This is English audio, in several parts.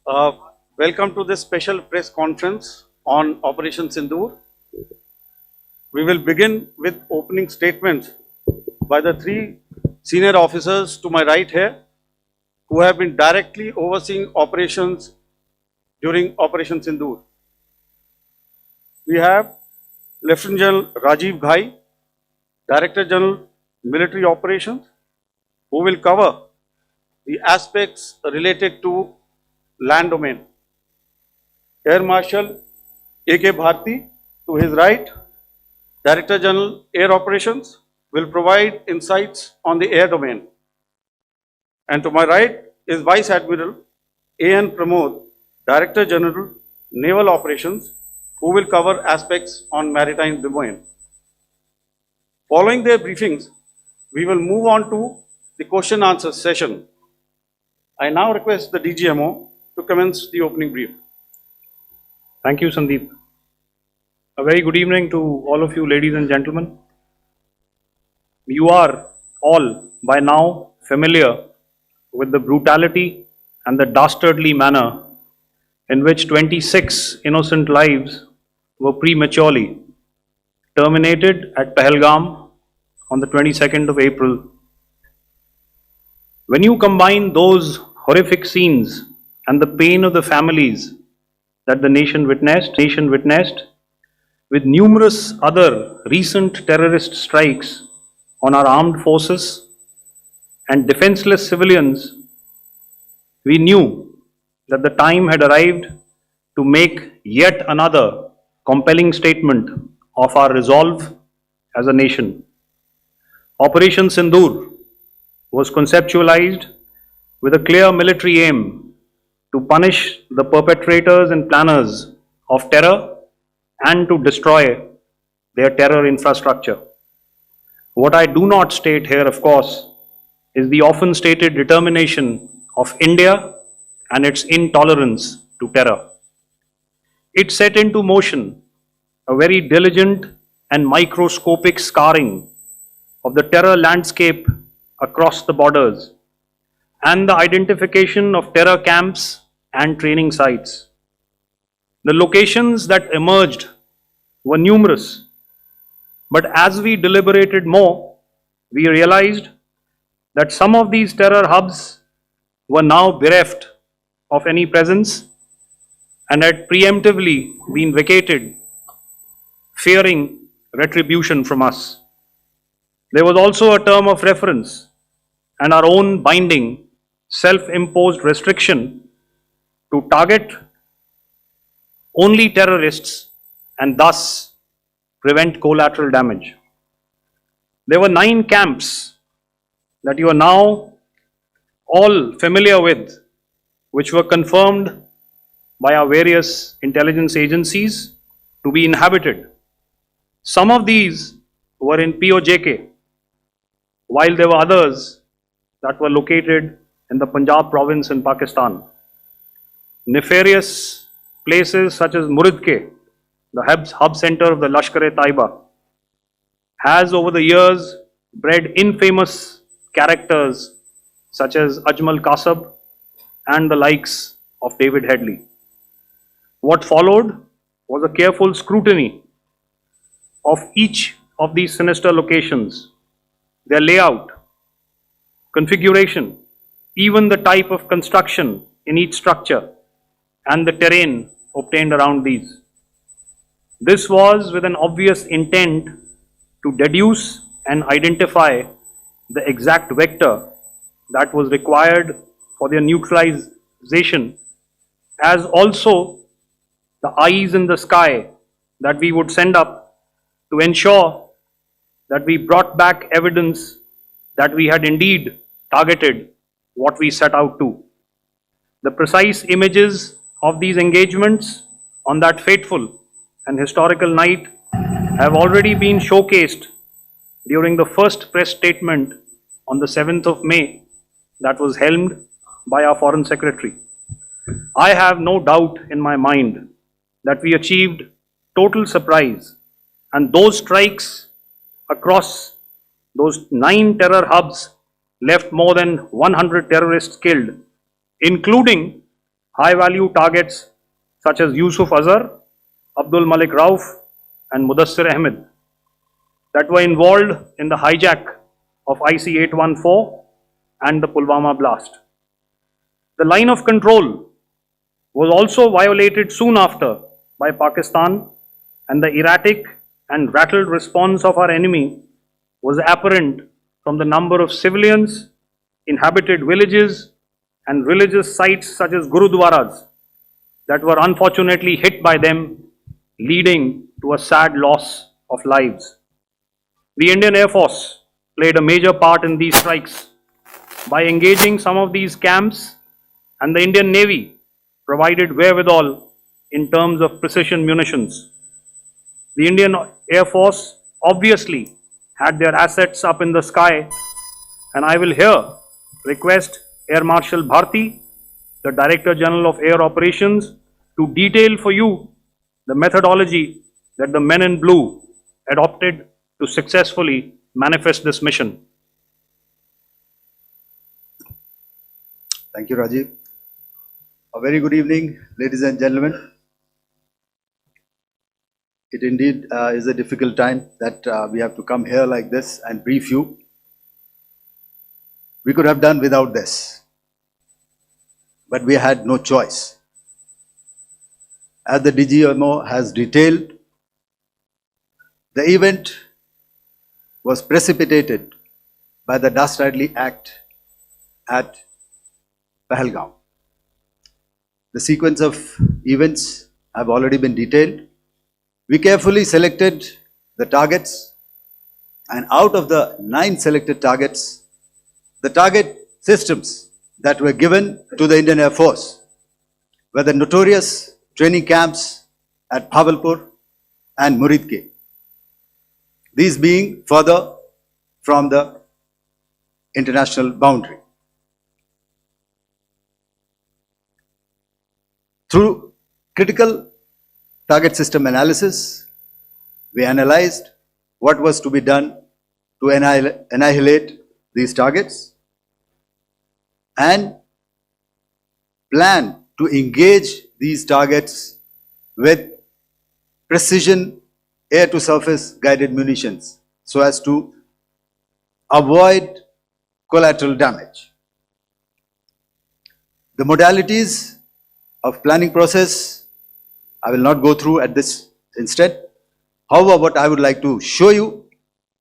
Uh, Welcome to this special press conference on Operation Sindoor. We will begin with opening statements by the three senior officers to my right here who have been directly overseeing operations during Operation Sindoor. We have Lieutenant General Rajiv Ghai, Director General Military Operations, who will cover the aspects related to land domain. Air Marshal A.K. Bharti, to his right, Director General Air Operations, will provide insights on the air domain. And to my right is Vice Admiral A.N. Pramod, Director General Naval Operations, who will cover aspects on maritime domain. Following their briefings, we will move on to the question answer session. I now request the DGMO to commence the opening brief. Thank you, Sandeep. A very good evening to all of you, ladies and gentlemen. You are all by now familiar with the brutality and the dastardly manner in which 26 innocent lives were prematurely terminated at Pahalgam on the 22nd of April. When you combine those horrific scenes and the pain of the families that the nation witnessed with numerous other recent terrorist strikes on our armed forces and defenseless civilians, we knew that the time had arrived to make yet another compelling statement of our resolve as a nation. Operation Sindoor was conceptualized with a clear military aim to punish the perpetrators and planners of terror and to destroy their terror infrastructure. What I do not state here, of course, is the often stated determination of India and its intolerance to terror. It set into motion a very diligent and microscopic scarring of the terror landscape across the borders and the identification of terror camps and training sites. The locations that emerged were numerous, but as we deliberated more, we realized that some of these terror hubs were now bereft of any presence and had preemptively been vacated, fearing retribution from us. There was also a term of reference and our own binding self-imposed restriction to target only terrorists and thus prevent collateral damage. There were 9 camps that you are now all familiar with, which were confirmed by our various intelligence agencies to be inhabited. Some of these were in POJK, while there were others that were located in the Punjab province in Pakistan. Nefarious places such as Muridke, the hub center of the Lashkar-e-Taiba, has over the years bred infamous characters such as Ajmal Kasab and the likes of David Headley. What followed was a careful scrutiny of each of these sinister locations, their layout, configuration, even the type of construction in each structure, and the terrain obtained around these. This was with an obvious intent to deduce and identify the exact vector that was required for their neutralization, as also the eyes in the sky that we would send up to ensure that we brought back evidence that we had indeed targeted what we set out to. The precise images of these engagements on that fateful and historical night have already been showcased during the first press statement on the 7th of May that was helmed by our Foreign Secretary. I have no doubt in my mind that we achieved total surprise, and those strikes across those 9 terror hubs left more than 100 terrorists killed, including high-value targets such as Yusuf Azhar, Abdul Malik Rauf, and Mudassir Ahmed that were involved in the hijack of IC-814 and the Pulwama blast. The line of control was also violated soon after by Pakistan, and the erratic and rattled response of our enemy was apparent from the number of civilians, inhabited villages, and religious sites such as Gurudwaras that were unfortunately hit by them, leading to a sad loss of lives. The Indian Air Force played a major part in these strikes by engaging some of these camps, and the Indian Navy provided wherewithal in terms of precision munitions. The Indian Air Force obviously had their assets up in the sky, and I will here request Air Marshal Bharti, the Director General of Air Operations, to detail for you the methodology that the men in blue adopted to successfully manifest this mission. Thank you, Rajiv. A very good evening, ladies and gentlemen. It indeed is a difficult time that we have to come here like this and brief you. We could have done without this, but we had no choice. As the DGMO has detailed, the event was precipitated by the dastardly act at Pahalgam. The sequence of events have already been detailed. We carefully selected the targets, and out of the 9 selected targets, the target systems that were given to the Indian Air Force were the notorious training camps at Bhavalpur and Muridke, these being further from the international boundary. Through critical target system analysis, we analyzed what was to be done to annihilate these targets and plan to engage these targets with precision air-to-surface guided munitions so as to avoid collateral damage. The modalities of planning process I will not go through at this instant. However, what I would like to show you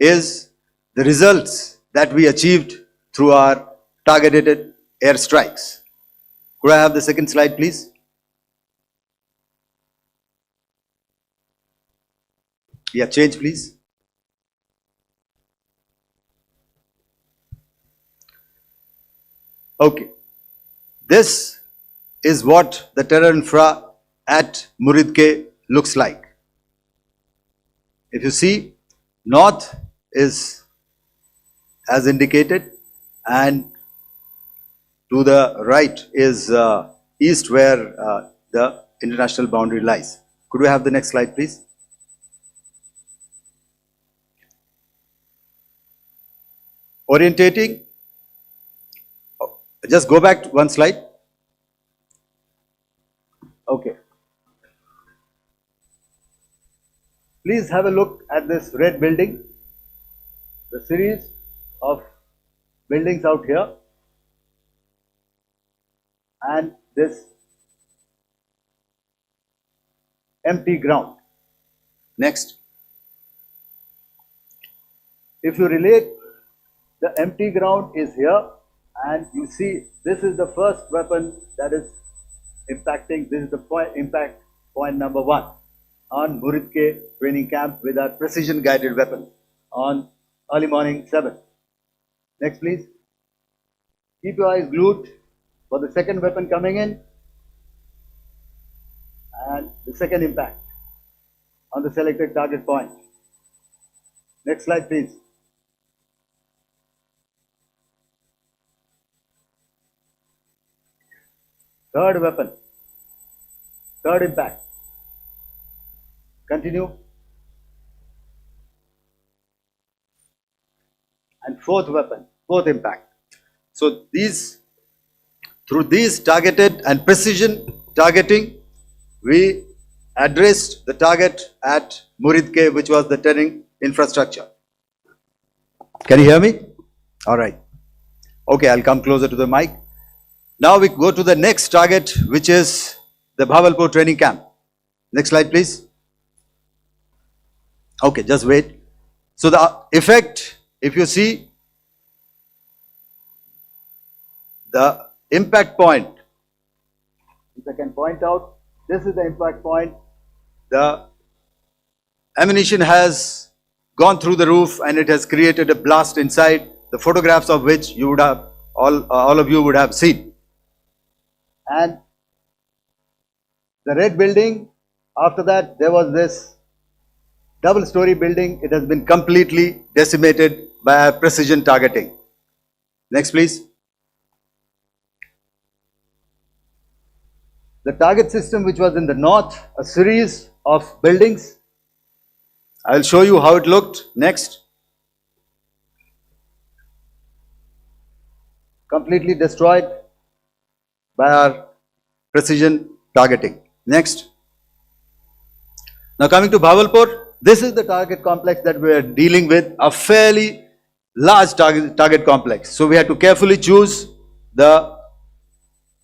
is the results that we achieved through our targeted airstrikes. Could I have the second slide, please? Yeah, change, please. Okay. This is what the terror infra at Muridke looks like. If you see, north is as indicated, and to the right is east, where the international boundary lies. Could we have the next slide, please? Orientating. Just go back one slide. Okay. Please have a look at this red building, the series of buildings out here, and this empty ground. Next. If you relate, the empty ground is here, and you see this is the first weapon that is impacting. This is the impact point number 1 on Muridke training camp with our precision guided weapon on early morning 7. Next, please. Keep your eyes glued for the second weapon coming in and the second impact on the selected target point. Next slide, please. Third weapon, third impact. Continue. And fourth weapon, fourth impact. So these through these targeted and precision targeting, we addressed the target at Muridke, which was the turning infrastructure. Can you hear me? All right. Okay, I'll come closer to the mic. Now we go to the next target, which is the Bhavalpur training camp. Next slide, please. Okay, just wait. So the effect, if you see, the impact point, if I can point out, this is the impact point. The ammunition has gone through the roof and it has created a blast inside, the photographs of which you would have, all of you would have seen. And the red building, after that there was this double-story building. It has been completely decimated by precision targeting. Next, please. The target system, which was in the north, a series of buildings. I will show you how it looked. Next. Completely destroyed by our precision targeting. Next. Now coming to Bhavalpur, this is the target complex that we are dealing with, a fairly large target complex. So we had to carefully choose the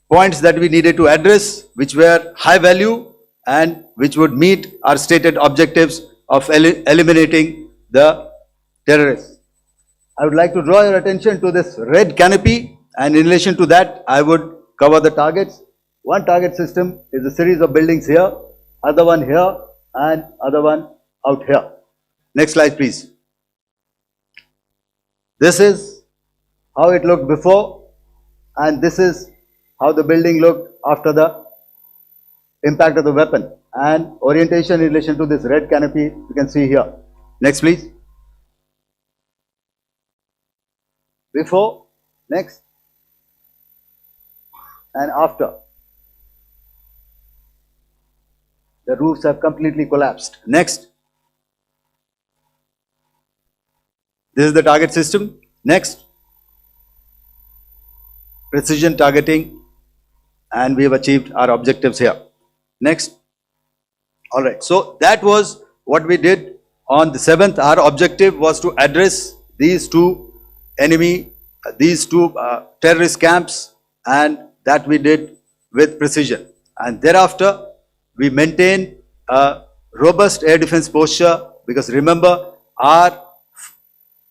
points that we needed to address, which were high value and which would meet our stated objectives of eliminating the terrorists. I would like to draw your attention to this red canopy, and in relation to that, I would cover the targets. One target system is a series of buildings here, other one here, and other one out here. Next slide, please. This is how it looked before, and this is how the building looked after the impact of the weapon, and orientation in relation to this red canopy you can see here. Next, please. Before, next, and after. The roofs have completely collapsed. Next. This is the target system. Next. Precision targeting, and we have achieved our objectives here. Next. All right. So that was what we did on the 7th. Our objective was to address these two terrorist camps, and that we did with precision. And thereafter, we maintained a robust air defense posture, because remember, our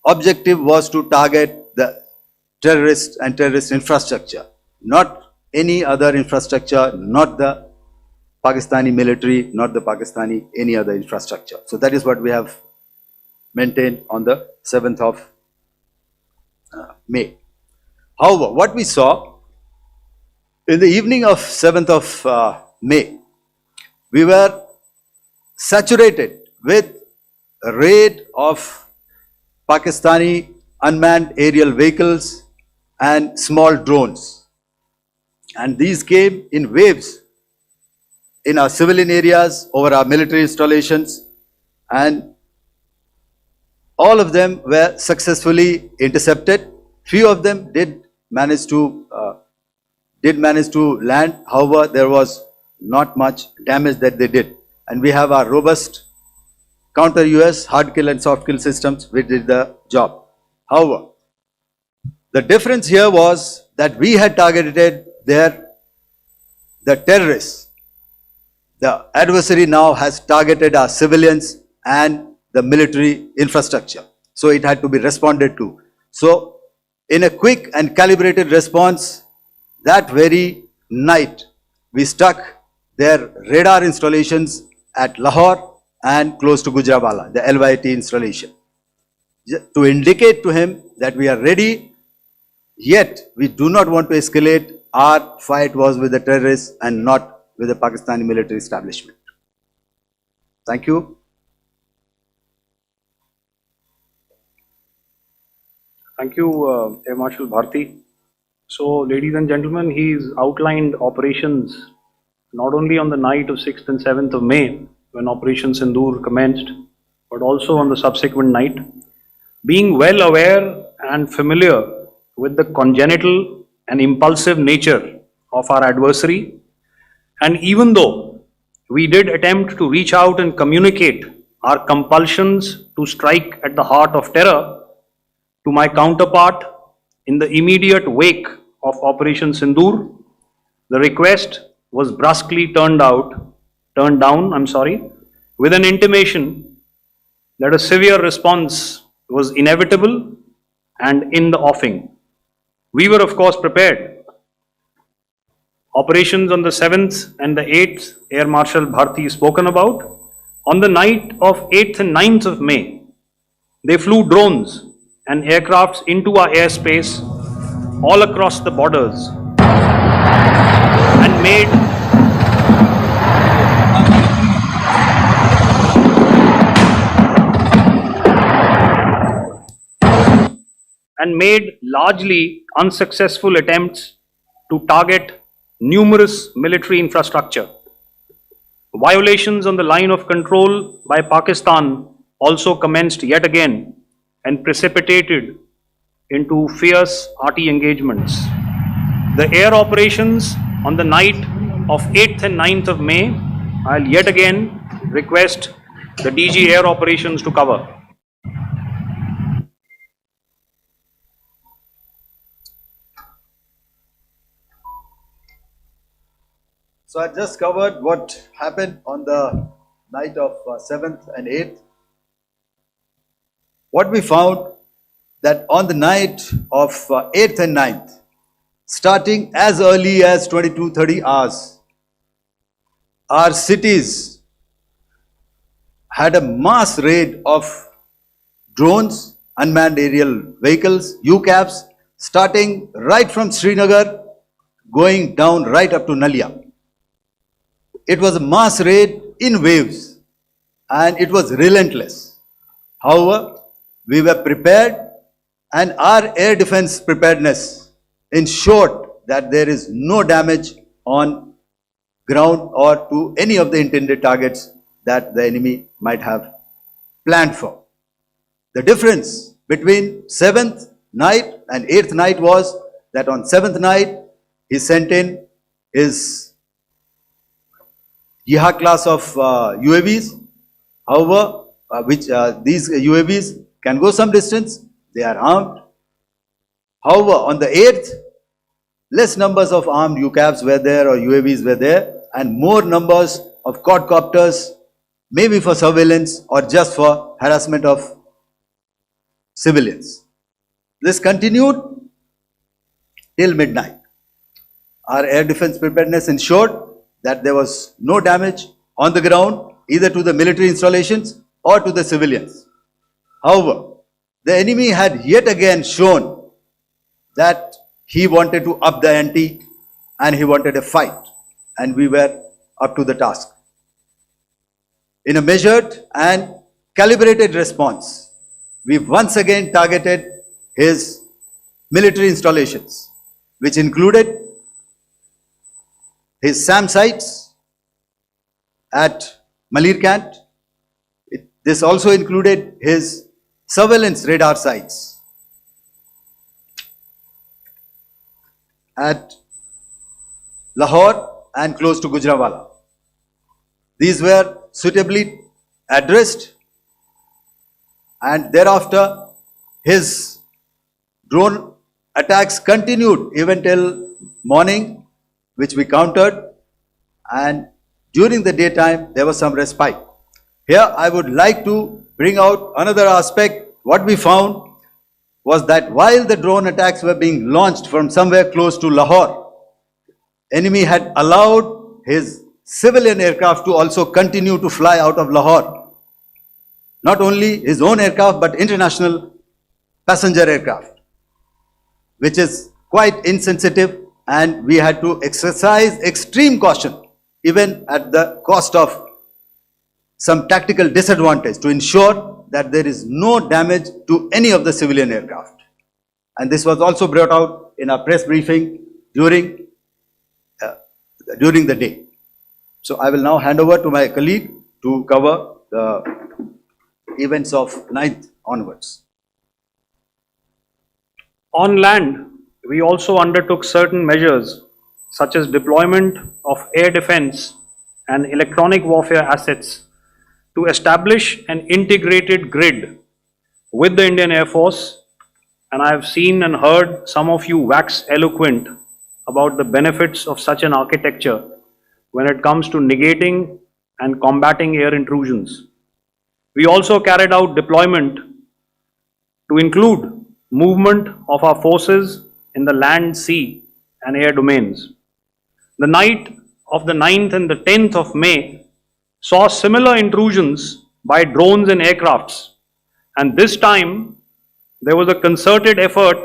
objective was to target the terrorists and terrorist infrastructure, not any other infrastructure, not the Pakistani military, not the Pakistani any other infrastructure. So that is what we have maintained on the 7th of May. However, what we saw in the evening of 7th of May, we were saturated with a raid of Pakistani unmanned aerial vehicles and small drones. And these came in waves in our civilian areas, over our military installations, and all of them were successfully intercepted. Few of them did manage to land. However, there was not much damage that they did. And we have our robust counter-US hard kill and soft kill systems which did the job. However, the difference here was that we had targeted the terrorists. The adversary now has targeted our civilians and the military infrastructure. So it had to be responded to. So in a quick and calibrated response, that very night, we struck their radar installations at Lahore and close to Gujranwala, the LYT installation, to indicate to him that we are ready, yet we do not want to escalate. Our fight was with the terrorists and not with the Pakistani military establishment. Thank you. Thank you, Air Marshal Bharti. So, ladies and gentlemen, he's outlined operations not only on the night of 6th and 7th of May, when Operation Sindoor commenced, but also on the subsequent night. Being well aware and familiar with the congenital and impulsive nature of our adversary. And even though we did attempt to reach out and communicate our compulsions to strike at the heart of terror to my counterpart in the immediate wake of Operation Sindoor, the request was brusquely turned down, with an intimation that a severe response was inevitable and in the offing. We were, of course, prepared. Operations on the 7th and the 8th, Air Marshal Bharti spoken about. On the night of 8th and 9th of May, they flew drones and aircrafts into our airspace all across the borders and made largely unsuccessful attempts to target numerous military infrastructure. Violations on the line of control by Pakistan also commenced yet again and precipitated into fierce arty engagements. The air operations on the night of 8th and 9th of May, I'll yet again request the DG Air Operations to cover. So I just covered what happened on the night of 7th and 8th. What we found that on the night of 8th and 9th, starting as early as 22:30 hours, our cities had a mass raid of drones, unmanned aerial vehicles, UCAVs, starting right from Srinagar, going down right up to Nalia. It was a mass raid in waves and it was relentless. However, we were prepared and our air defense preparedness ensured that there is no damage on ground or to any of the intended targets that the enemy might have planned for. The difference between 7th night and 8th night was that on 7th night, he sent in his Ghai class of UAVs, however, these UAVs can go some distance, they are armed. However, on the 8th, less numbers of armed UCAVs were there or UAVs were there and more numbers of quadcopters, maybe for surveillance or just for harassment of civilians. This continued till midnight. Our air defense preparedness ensured that there was no damage on the ground either to the military installations or to the civilians. However, the enemy had yet again shown that he wanted to up the ante and he wanted a fight, and we were up to the task. In a measured and calibrated response, we once again targeted his military installations, which included his SAM sites at Malirkant. This also included his surveillance radar sites at Lahore and close to Gujranwala. These were suitably addressed, and thereafter his drone attacks continued even till morning, which we countered, and during the daytime there was some respite. Here I would like to bring out another aspect. What we found was that while the drone attacks were being launched from somewhere close to Lahore, enemy had allowed his civilian aircraft to also continue to fly out of Lahore. Not only his own aircraft but international passenger aircraft, which is quite insensitive, and we had to exercise extreme caution even at the cost of some tactical disadvantage to ensure that there is no damage to any of the civilian aircraft. And this was also brought out in our press briefing during the day. So I will now hand over to my colleague to cover the events of 9th onwards. On land, we also undertook certain measures such as deployment of air defense and electronic warfare assets to establish an integrated grid with the Indian Air Force, and I have seen and heard some of you wax eloquent about the benefits of such an architecture when it comes to negating and combating air intrusions. We also carried out deployment to include movement of our forces in the land, sea, and air domains. The night of the 9th and the 10th of May saw similar intrusions by drones and aircrafts, and this time there was a concerted effort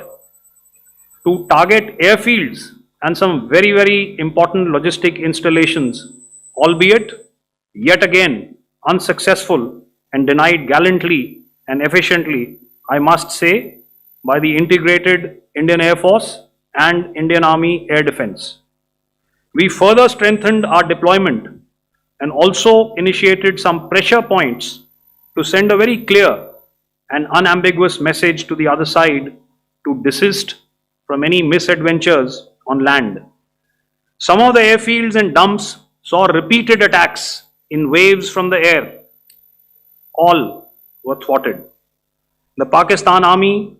to target airfields and some very, very important logistic installations, albeit yet again unsuccessful and denied gallantly and efficiently, I must say, by the integrated Indian Air Force and Indian Army Air Defense. We further strengthened our deployment and also initiated some pressure points to send a very clear and unambiguous message to the other side to desist from any misadventures on land. Some of the airfields and dumps saw repeated attacks in waves from the air. All were thwarted. The Pakistan Army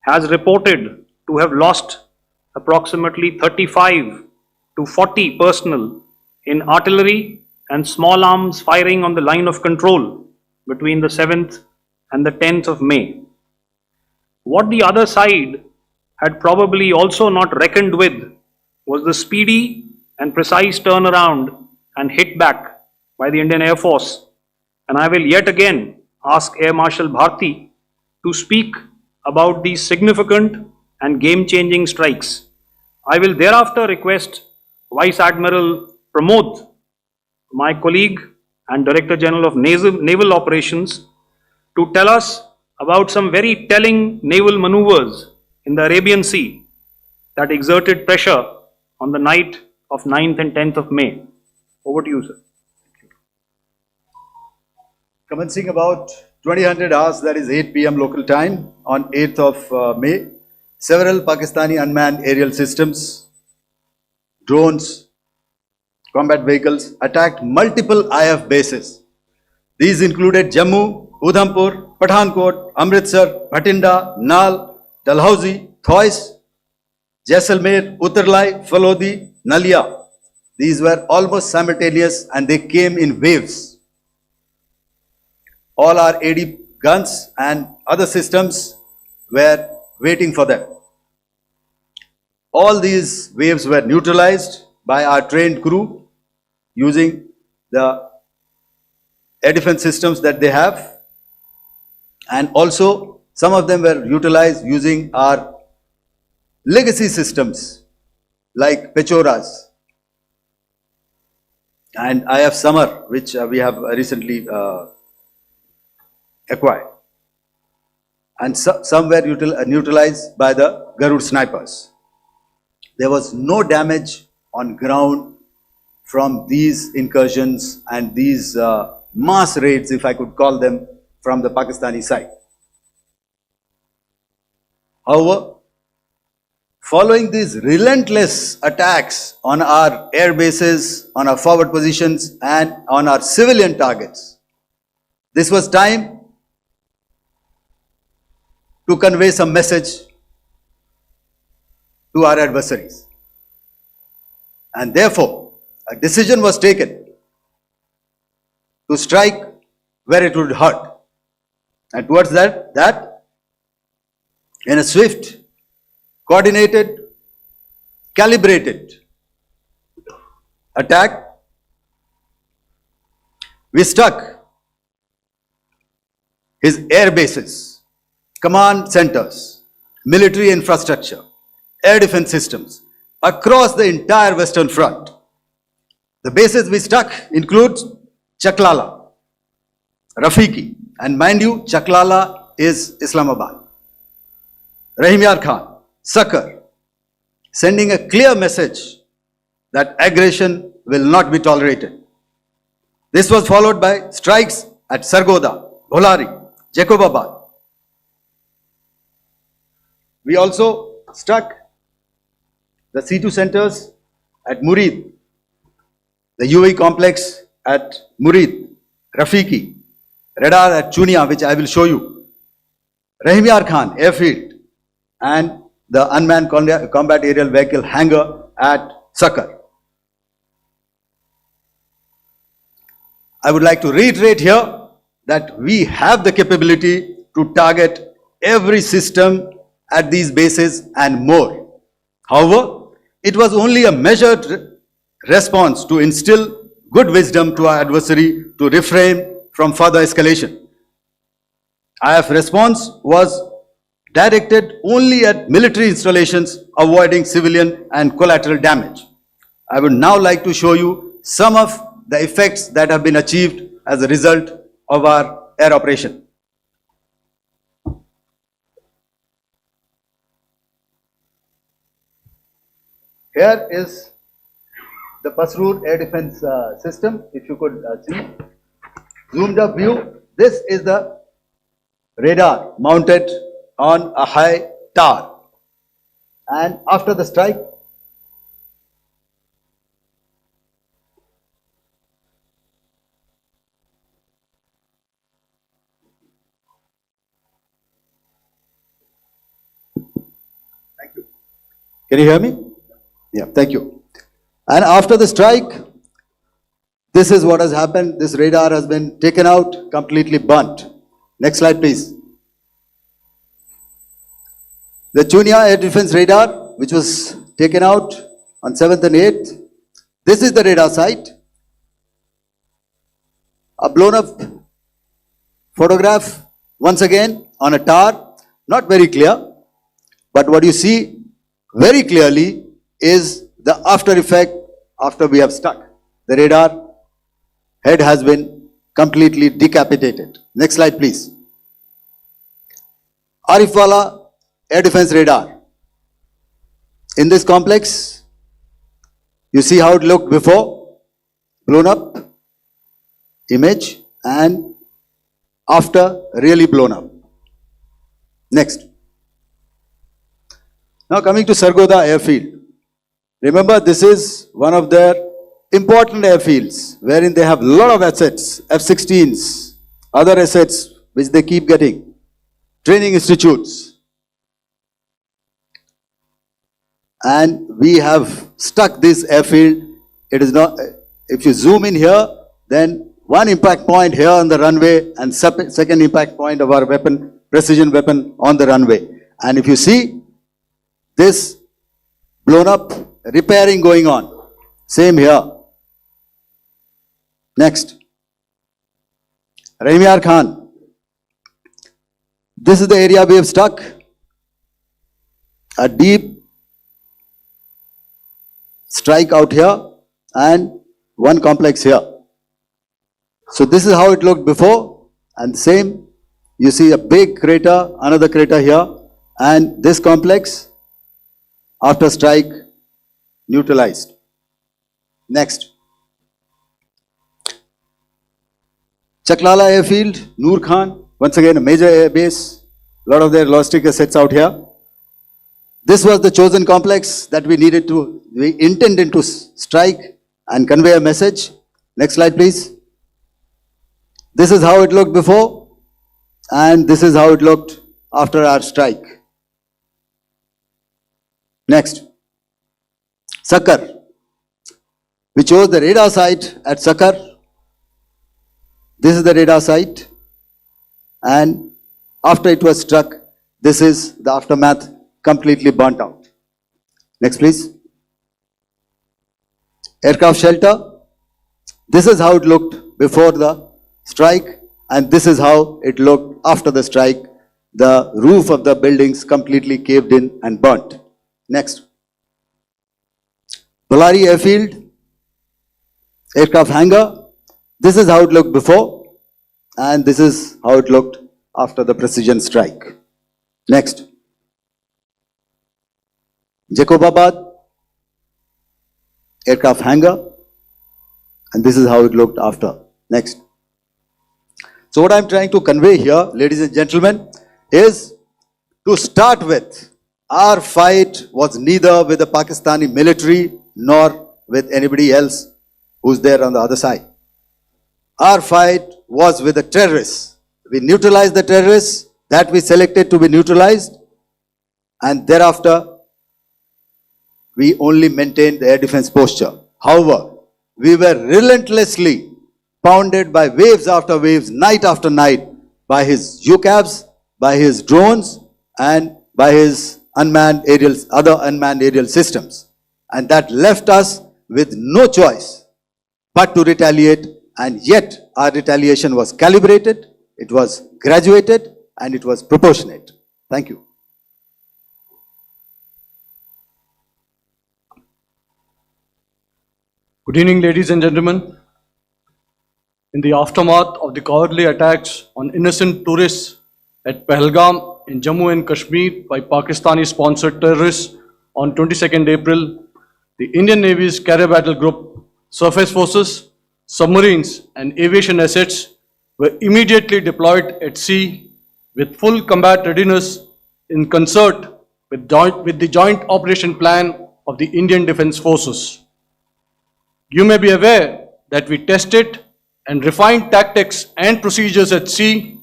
has reported to have lost approximately 35 to 40 personnel in artillery and small arms firing on the line of control between the 7th and the 10th of May. What the other side had probably also not reckoned with was the speedy and precise turnaround and hit back by the Indian Air Force. And I will yet again ask Air Marshal Bharti to speak about these significant and game-changing strikes. I will thereafter request Vice Admiral Pramod, my colleague and Director General of Naval Operations, to tell us about some very telling naval maneuvers in the Arabian Sea that exerted pressure on the night of 9th and 10th of May. Over to you, sir. Commencing about 2000 hours, that is 8 p.m. local time, on 8th of May, several Pakistani unmanned aerial systems, drones, combat vehicles attacked multiple IF bases. These included Jammu, Udhampur, Pathankot, Amritsar, Bhatinda, Nal, Dalhousie, Thois, Jaisalmer, Uttarlai, Falodi, Nalia. These were almost simultaneous and they came in waves. All our AD guns and other systems were waiting for them. All these waves were neutralized by our trained crew using the air defense systems that they have, and also some of them were utilized using our legacy systems like Pechoras and IF Summer, which we have recently acquired, and some were neutralized by the Garud snipers. There was no damage on ground from these incursions and these mass raids, if I could call them, from the Pakistani side. However, following these relentless attacks on our air bases, on our forward positions and on our civilian targets, this was time to convey some message to our adversaries. And therefore, a decision was taken to strike where it would hurt. And towards that, in a swift, coordinated, calibrated attack, we struck his air bases, command centers, military infrastructure, air defense systems across the entire Western Front. The bases we struck include Chaklala, Rafiki, and mind you, Chaklala is Islamabad, Rahim Yar Khan, Sakar, sending a clear message that aggression will not be tolerated. This was followed by strikes at Sargoda, Bholari, Jacobabad. We also struck the C2 centers at Murid, the UAE complex at Murid, Rafiki, radar at Chunia, which I will show you, Rahimyar Khan airfield, and the unmanned combat aerial vehicle hangar at Sakar. I would like to reiterate here that we have the capability to target every system at these bases and more. However, it was only a measured response to instill good wisdom to our adversary to refrain from further escalation. IF response was directed only at military installations, avoiding civilian and collateral damage. I would now like to show you some of the effects that have been achieved as a result of our air operation. Here is the Pasrur air defense system. If you could see, zoomed up view, this is the radar mounted on a high tower. And after the strike, thank you. Can you hear me? Yeah, thank you. And after the strike, this is what has happened. This radar has been taken out, completely burnt. Next slide, please. The Chunia air defense radar, which was taken out on 7th and 8th. This is the radar site. A blown up photograph, once again, on a tower. Not very clear, but what you see very clearly is the after effect after we have stuck. The radar head has been completely decapitated. Next slide, please. Arifwala air defense radar. In this complex, you see how it looked before, blown up image, and after really blown up. Next. Now coming to Sargodha airfield. Remember, this is one of their important airfields wherein they have a lot of assets, F-16s, other assets which they keep getting, training institutes. And we have stuck this airfield. It is not, if you zoom in here, then one impact point here on the runway and second impact point of our weapon, precision weapon on the runway. And if you see this blown up, repairing going on. Same here. Next. Rahimyar Khan. This is the area we have stuck. A deep strike out here and one complex here. So this is how it looked before, and same, you see a big crater, another crater here, and this complex after strike neutralized. Next. Chaklala airfield, Noor Khan, once again a major air base, a lot of their logistic assets out here. This was the chosen complex that we intended to strike and convey a message. Next slide, please. This is how it looked before, and this is how it looked after our strike. Next. Sakar. We chose the radar site at Sakar. This is the radar site, and after it was struck, this is the aftermath, completely burnt out. Next, please. Aircraft shelter. This is how it looked before the strike, and this is how it looked after the strike. The roof of the buildings completely caved in and burnt. Next. Ballari airfield, aircraft hangar. This is how it looked before, and this is how it looked after the precision strike. Next. Jacobabad, aircraft hangar, and this is how it looked after. Next. So what I'm trying to convey here, ladies and gentlemen, is to start with, Our fight was neither with the Pakistani military nor with anybody else who's there on the other side. Our fight was with the terrorists. We neutralized the terrorists that we selected to be neutralized, and thereafter we only maintained the air defense posture. However, we were relentlessly pounded by waves after waves, night after night, by his UCAVs, by his drones, and by his other unmanned aerial systems. And that left us with no choice but to retaliate, and yet our retaliation was calibrated, it was graduated, and it was proportionate. Thank you. Good evening, ladies and gentlemen. In the aftermath of the cowardly attacks on innocent tourists at Pahalgam in Jammu and Kashmir by Pakistani-sponsored terrorists on 22nd April, the Indian Navy's Carrier Battle Group, surface forces, submarines and aviation assets were immediately deployed at sea with full combat readiness in concert with the joint operation plan of the Indian Defence Forces. You may be aware that we tested and refined tactics and procedures at sea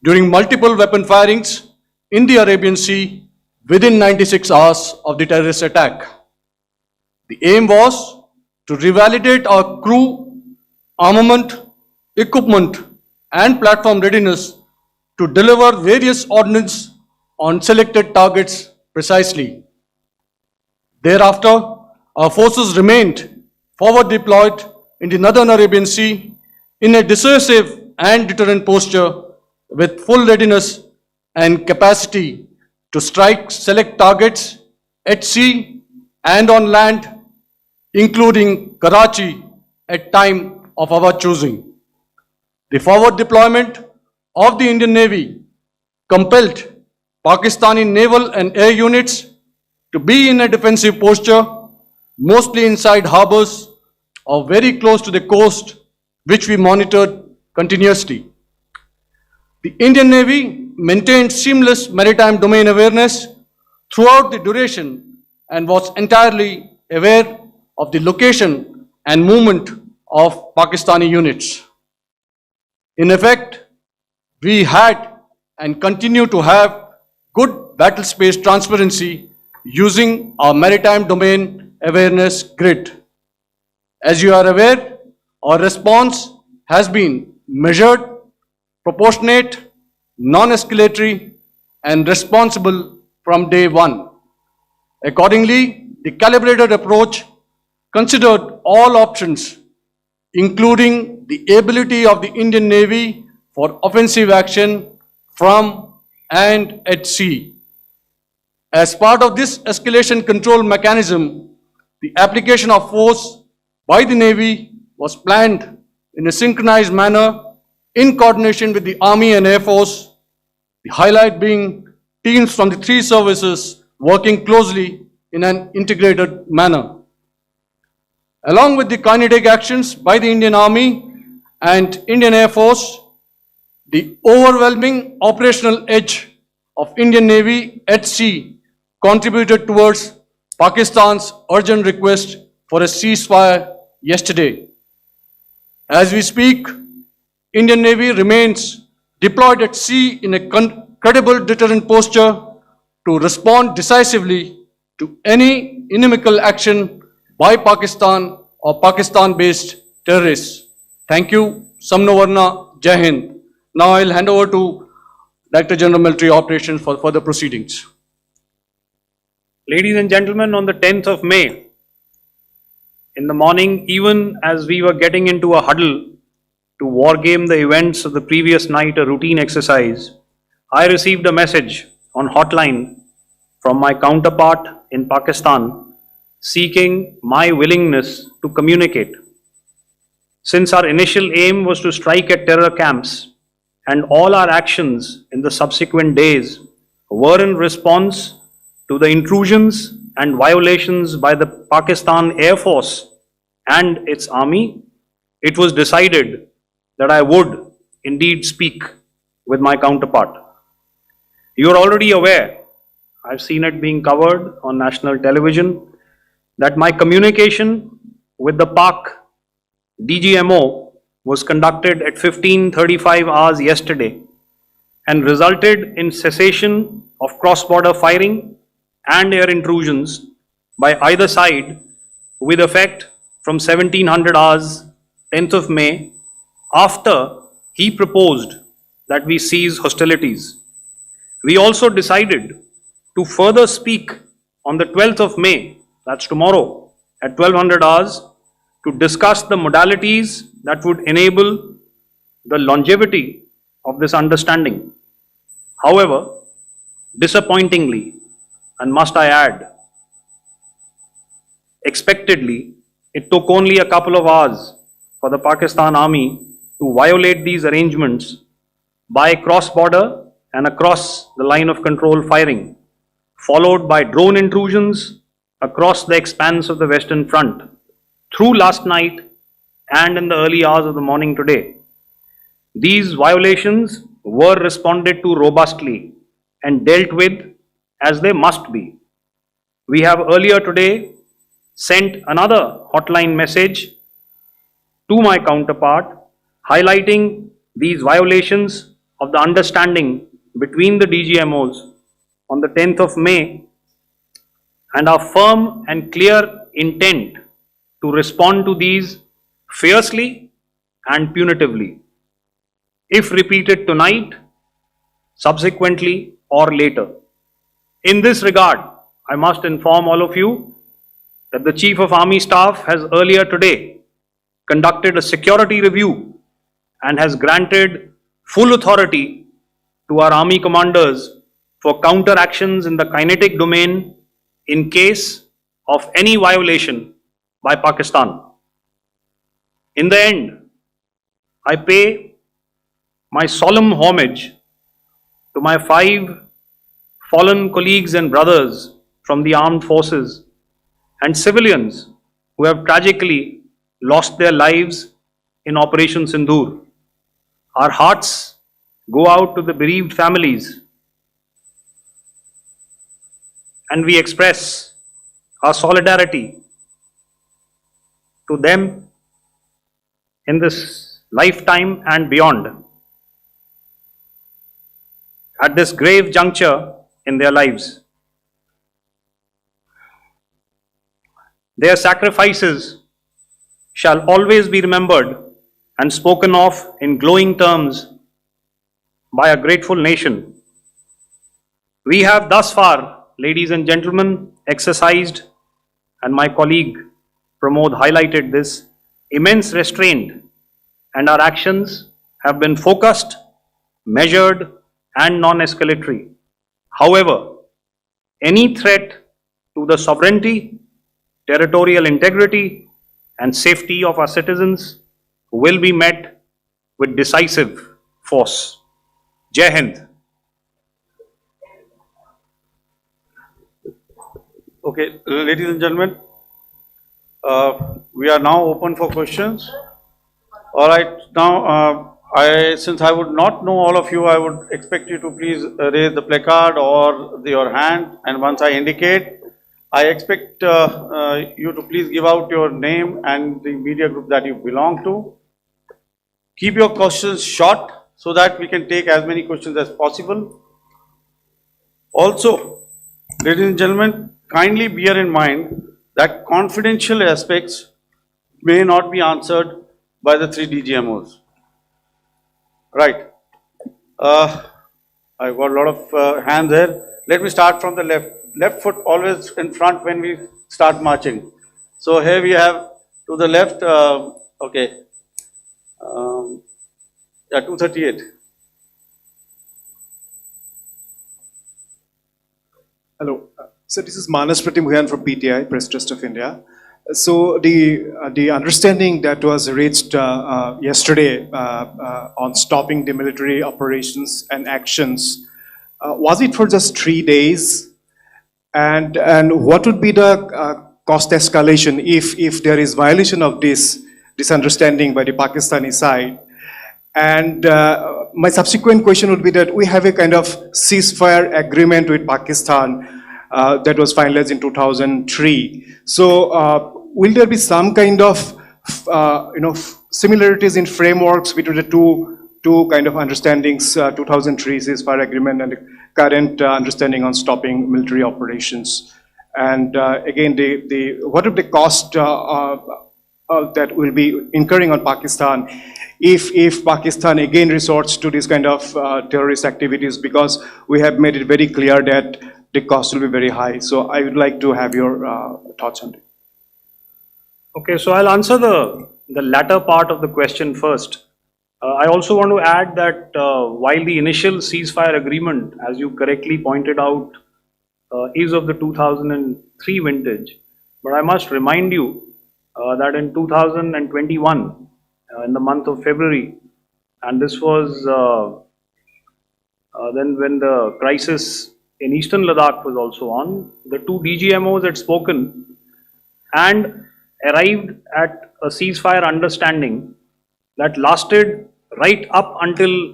during multiple weapon firings in the Arabian Sea within 96 hours of the terrorist attack. The aim was to revalidate our crew, armament, equipment and platform readiness to deliver various ordnance on selected targets precisely. Thereafter, our forces remained forward deployed in the Northern Arabian Sea in a dissuasive and deterrent posture with full readiness and capacity to strike select targets at sea and on land, including Karachi at time of our choosing. The forward deployment of the Indian Navy compelled Pakistani naval and air units to be in a defensive posture, mostly inside harbors or very close to the coast, which we monitored continuously. The Indian Navy maintained seamless maritime domain awareness throughout the duration and was entirely aware of the location and movement of Pakistani units. In effect, we had and continue to have good battle space transparency using our maritime domain awareness grid. As you are aware, our response has been measured, proportionate, non-escalatory, and responsible from day one. Accordingly, the calibrated approach considered all options, including the ability of the Indian Navy for offensive action from and at sea. As part of this escalation control mechanism, the application of force by the Navy was planned in a synchronized manner in coordination with the Army and Air Force, the highlight being teams from the three services working closely in an integrated manner. Along with the kinetic actions by the Indian Army and Indian Air Force, the overwhelming operational edge of Indian Navy at sea contributed towards Pakistan's urgent request for a ceasefire yesterday. As we speak, Indian Navy remains deployed at sea in a credible deterrent posture to respond decisively to any inimical action by Pakistan or Pakistan-based terrorists. Thank you. Samno Varna, Jai Hind. Now I'll hand over to Director General Military Operations for further proceedings. Ladies and gentlemen, on the 10th of May, in the morning, even as we were getting into a huddle to wargame the events of the previous night, a routine exercise, I received a message on hotline from my counterpart in Pakistan seeking my willingness to communicate. Since our initial aim was to strike at terror camps, and all our actions in the subsequent days were in response to the intrusions and violations by the Pakistan Air Force and its army, it was decided that I would indeed speak with my counterpart. You are already aware, I've seen it being covered on national television, that my communication with the Pak DGMO was conducted at 15:35 hours yesterday and resulted in cessation of cross-border firing and air intrusions by either side with effect from 1700 hours 10th of May, after he proposed that we cease hostilities. We also decided to further speak on the 12th of May, that's tomorrow, at 1200 hours, to discuss the modalities that would enable the longevity of this understanding. However, disappointingly, and must I add, expectedly, it took only a couple of hours for the Pakistan Army to violate these arrangements by cross-border and across the line of control firing, followed by drone intrusions across the expanse of the Western Front through last night and in the early hours of the morning today. These violations were responded to robustly and dealt with as they must be. We have earlier today sent another hotline message to my counterpart highlighting these violations of the understanding between the DGMOs on the 10th of May and our firm and clear intent to respond to these fiercely and punitively, if repeated tonight, subsequently, or later. In this regard, I must inform all of you that the Chief of Army Staff has earlier today conducted a security review and has granted full authority to our Army commanders for counter-actions in the kinetic domain in case of any violation by Pakistan. In the end, I pay my solemn homage to my 5 fallen colleagues and brothers from the armed forces and civilians who have tragically lost their lives in Operation Sindoor. Our hearts go out to the bereaved families and we express our solidarity to them in this lifetime and beyond at this grave juncture in their lives. Their sacrifices shall always be remembered and spoken of in glowing terms by a grateful nation. We have thus far, ladies and gentlemen, exercised, and my colleague Pramod highlighted this, immense restraint, and our actions have been focused, measured, and non-escalatory. However, any threat to the sovereignty, territorial integrity, and safety of our citizens will be met with decisive force. Jai Hind. Okay, ladies and gentlemen, we are now open for questions. All right, now since I would not know all of you, I would expect you to please raise the placard or your hand, and once I indicate, I expect you to please give out your name and the media group that you belong to. Keep your questions short so that we can take as many questions as possible. Also, ladies and gentlemen, kindly bear in mind that confidential aspects may not be answered by the 3 DGMOs. Right. I've got a lot of hands there. Let me start from the left. Left foot always in front when we start marching. So here we have to the left, okay, yeah, 238. Hello. So this is Manas Pratimhuyan from PTI, Press Trust of India. So the understanding that was reached yesterday on stopping the military operations and actions, was it for just 3 days? And what would be the cost escalation if there is violation of this understanding by the Pakistani side? And my subsequent question would be that we have a kind of ceasefire agreement with Pakistan. that was finalized in 2003. So will there be some kind of similarities in frameworks between the two kind of understandings, 2003 ceasefire agreement and the current understanding on stopping military operations? And again, what are the cost that will be incurring on Pakistan if Pakistan again resorts to this kind of terrorist activities, because we have made it very clear that the cost will be very high. So I would like to have your thoughts on it. Okay, so I'll answer the latter part of the question first. I also want to add that while the initial ceasefire agreement, as you correctly pointed out, is of the 2003 vintage, but I must remind you that in 2021, in the month of February, and this was then when the crisis in eastern Ladakh was also on, the two DGMOs had spoken and arrived at a ceasefire understanding that lasted right up until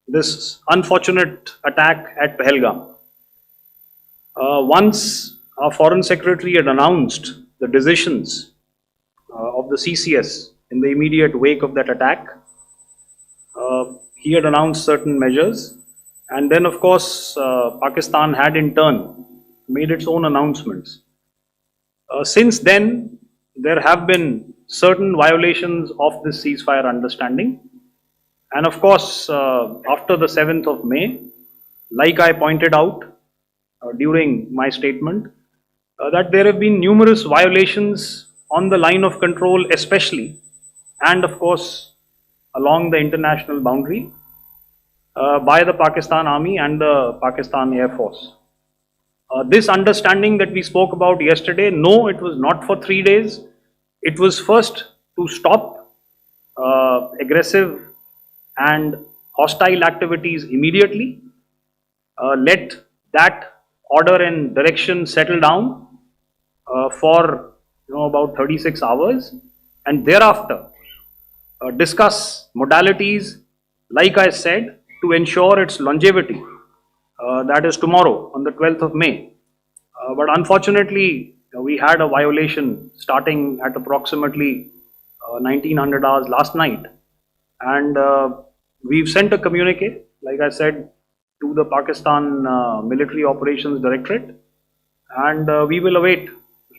this unfortunate attack at Pahalgam. Once our Foreign Secretary had announced the decisions of the CCS in the immediate wake of that attack, he had announced certain measures, and then of course Pakistan had in turn made its own announcements. Since then, there have been certain violations of this ceasefire understanding, and of course after the 7th of May, like I pointed out during my statement, that there have been numerous violations on the line of control especially, and of course along the international boundary by the Pakistan Army and the Pakistan Air Force. This understanding that we spoke about yesterday, no, it was not for 3 days. It was first to stop aggressive and hostile activities immediately, let that order and direction settle down for about 36 hours, and thereafter discuss modalities, like I said, to ensure its longevity. That is tomorrow on the 12th of May. But unfortunately, we had a violation starting at approximately 1900 hours last night, and we've sent a communique, like I said, to the Pakistan Military Operations Directorate, and we will await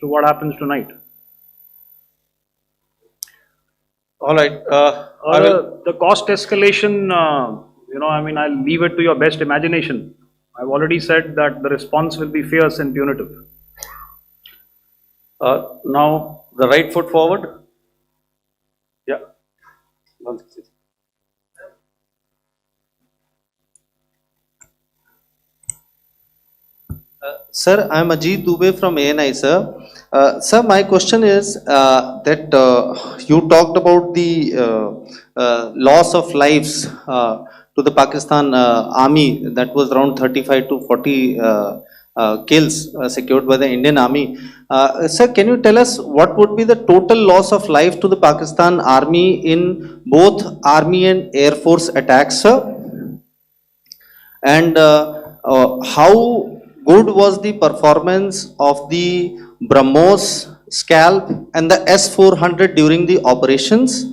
what happens tonight. All right. The cost escalation, I'll leave it to your best imagination. I've already said that the response will be fierce and punitive. Now, the right foot forward. Yeah. Sir, I am Ajit Dubey from ANI, sir. Sir, my question is that you talked about the loss of lives to the Pakistan army, that was around 35 to 40 kills secured by the Indian army. Sir, can you tell us what would be the total loss of life to the Pakistan army in both army and air force attacks, sir? And how good was the performance of the BrahMos, Scalp and the S-400 during the operations?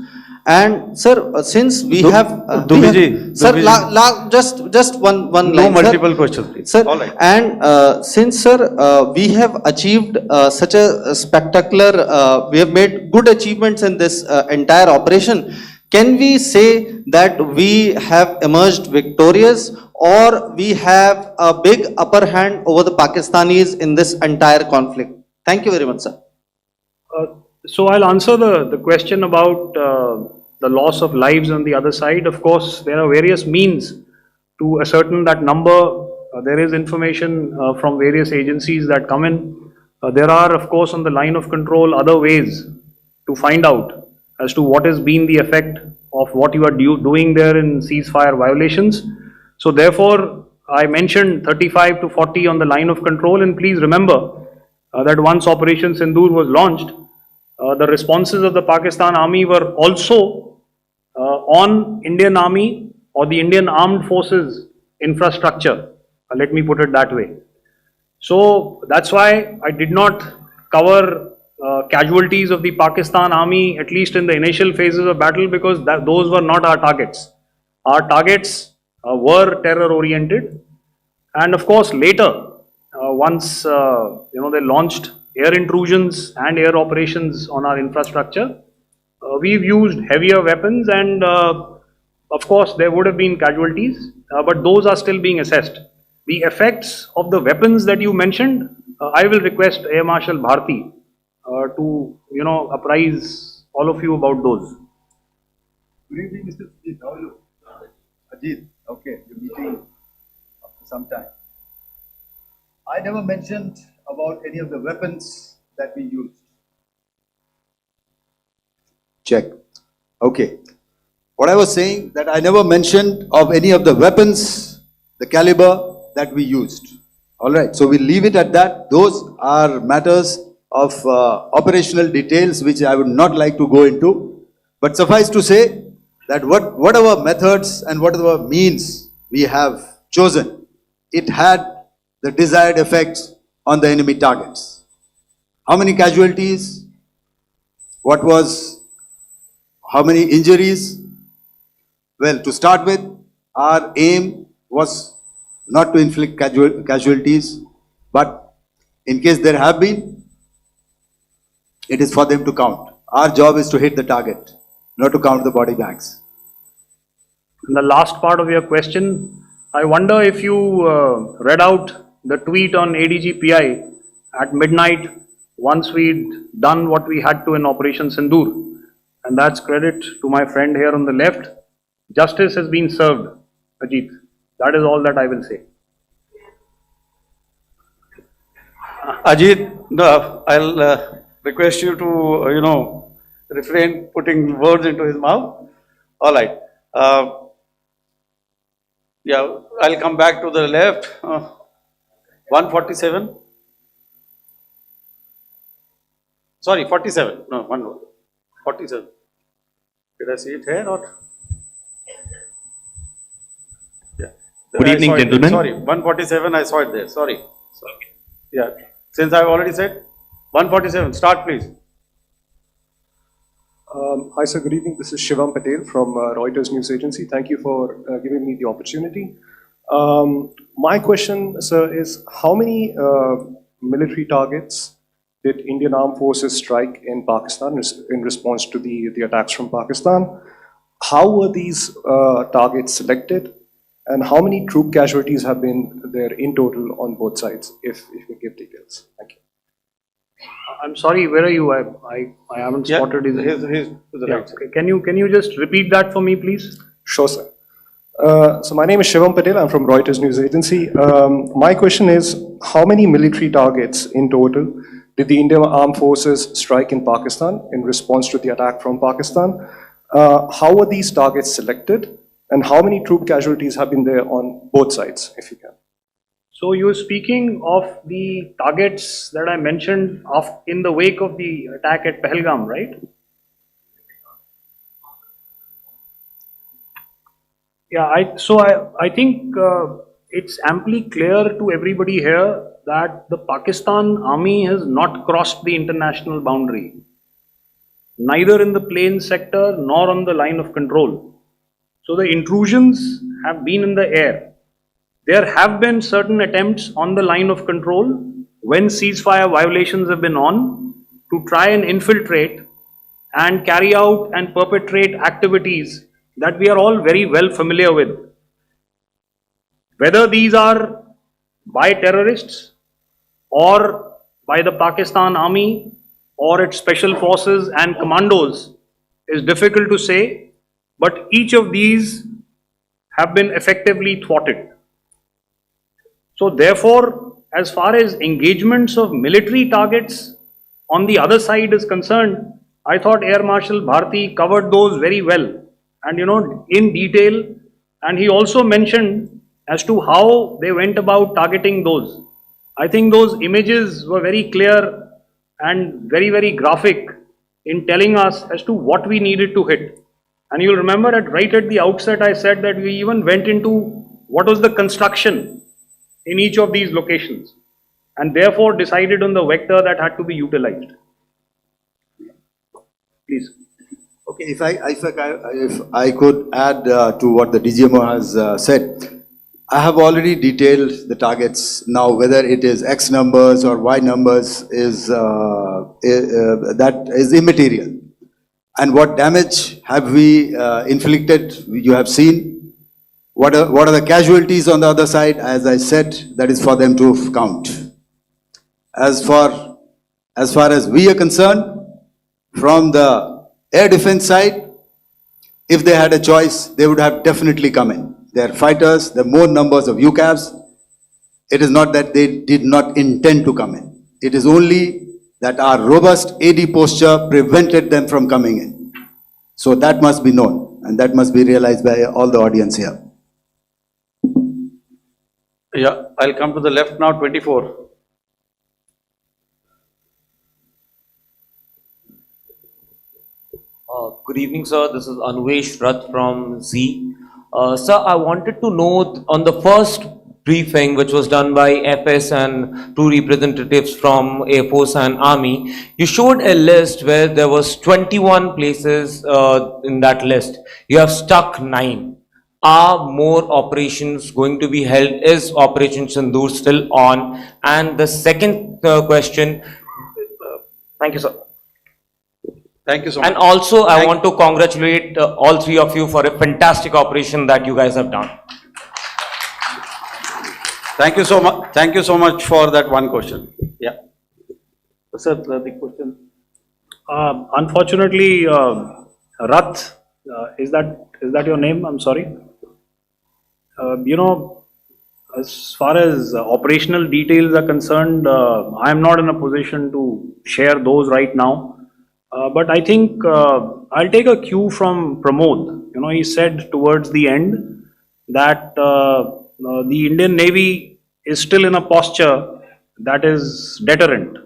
And sir, since we have just one line. No multiple questions, please. Sir, all right. and since sir, we have achieved such a spectacular, we have made good achievements in this entire operation. Can we say that we have emerged victorious, or we have a big upper hand over the Pakistanis in this entire conflict? Thank you very much, sir. So I'll answer the question about the loss of lives on the other side. Of course, there are various means to ascertain that number. There is information from various agencies that come in. There are, of course, on the line of control, other ways to find out as to what has been the effect of what you are doing there in ceasefire violations. So therefore, I mentioned 35 to 40 on the line of control, and please remember that once Operation Sindoor was launched, the responses of the Pakistan Army were also on Indian Army or the Indian Armed Forces infrastructure. Let me put it that way. So that's why I did not cover casualties of the Pakistan army, at least in the initial phases of battle, because those were not our targets. Our targets were terror oriented, and of course later, once they launched air intrusions and air operations on our infrastructure, we've used heavier weapons, and of course there would have been casualties, but those are still being assessed. The effects of the weapons that you mentioned, I will request Air Marshal Bharti to apprise all of you about those. Good evening, Mr. Ajit. How are you? Ajit, okay, you're meeting after some time. I never mentioned about any of the weapons that we used. Check. Okay. What I was saying, that I never mentioned of any of the weapons, the caliber that we used. All right. So we'll leave it at that. Those are matters of operational details which I would not like to go into. But suffice to say that whatever methods and whatever means we have chosen, it had the desired effects on the enemy targets. How many casualties? How many injuries? Well, to start with, our aim was not to inflict casualties, but in case there have been, it is for them to count. Our job is to hit the target, not to count the body bags. And the last part of your question, I wonder if you read out the tweet on ADGPI at midnight once we'd done what we had to in Operation Sindoor. And that's credit to my friend here on the left. Justice has been served, Ajit. That is all that I will say. Ajit, I'll request you to, refrain putting words into his mouth. All right. Yeah, I'll come back to the left. 147. Sorry, 47. No, one more. 47. Did I see it here or? Yeah. Good evening, I saw it there. gentlemen. Sorry, 147. I saw it there. Sorry. Yeah. Since I've already said 147. Start, please. Hi, sir. Good evening. This is Shivam Patel from Reuters News Agency. Thank you for giving me the opportunity. My question, sir, is how many military targets did Indian Armed Forces strike in Pakistan in response to the attacks from Pakistan? How were these targets selected? And how many troop casualties have been there in total on both sides, if you give details? Thank you. I'm sorry, where are you? I haven't spotted his. His to the Yeah, right. okay. Can you just repeat that for me, please? Sure, sir. So my name is Shivam Patel. I'm from Reuters News Agency. My question is, how many military targets in total did the Indian Armed Forces strike in Pakistan in response to the attack from Pakistan? How were these targets selected? And how many troop casualties have been there on both sides, if you can? So you're speaking of the targets that I mentioned in the wake of the attack at Pahalgam, right? Yeah, I think it's amply clear to everybody here that the Pakistan army has not crossed the international boundary, neither in the plain sector nor on the line of control. So the intrusions have been in the air. There have been certain attempts on the line of control when ceasefire violations have been on to try and infiltrate and carry out and perpetrate activities that we are all very well familiar with. Whether these are by terrorists or by the Pakistan army or its special forces and commandos is difficult to say, but each of these have been effectively thwarted. So therefore, as far as engagements of military targets on the other side is concerned, I thought Air Marshal Bharti covered those very well and in detail, and he also mentioned as to how they went about targeting those. I think those images were very clear and very, very graphic in telling us as to what we needed to hit. And you'll remember right at the outset I said that we even went into what was the construction in each of these locations. and therefore decided on the vector that had to be utilized. Please. Okay, if I could add to what the DGMO has said, I have already detailed the targets. Now, whether it is X numbers or Y numbers is that is immaterial. And what damage have we inflicted? You have seen. What are the casualties on the other side? As I said, that is for them to count. As far as we are concerned, from the air defense side, if they had a choice, they would have definitely come in. They are fighters, there are more numbers of UCAVs. It is not that they did not intend to come in. It is only that our robust AD posture prevented them from coming in. So that must be known, and that must be realized by all the audience here. Yeah, I'll come to the left now, 24. Good evening, sir. This is Anvesh Rath from Z. Sir, I wanted to know on the first briefing, which was done by FS and two representatives from Air Force and Army, you showed a list where there was 21 places in that list. You have stuck 9. Are more operations going to be held? Is Operation Sindoor still on? And the second question, thank you, sir. Thank you so much. And also, I want to congratulate all three of you for a fantastic operation that you guys have done. Thank you so much. Thank you so much for that one question. Yeah. Sir, the question. Unfortunately, Rath, is that your name? I'm sorry. As far as operational details are concerned, I am not in a position to share those right now. But I think I'll take a cue from Pramod. He said towards the end that the Indian Navy is still in a posture that is deterrent.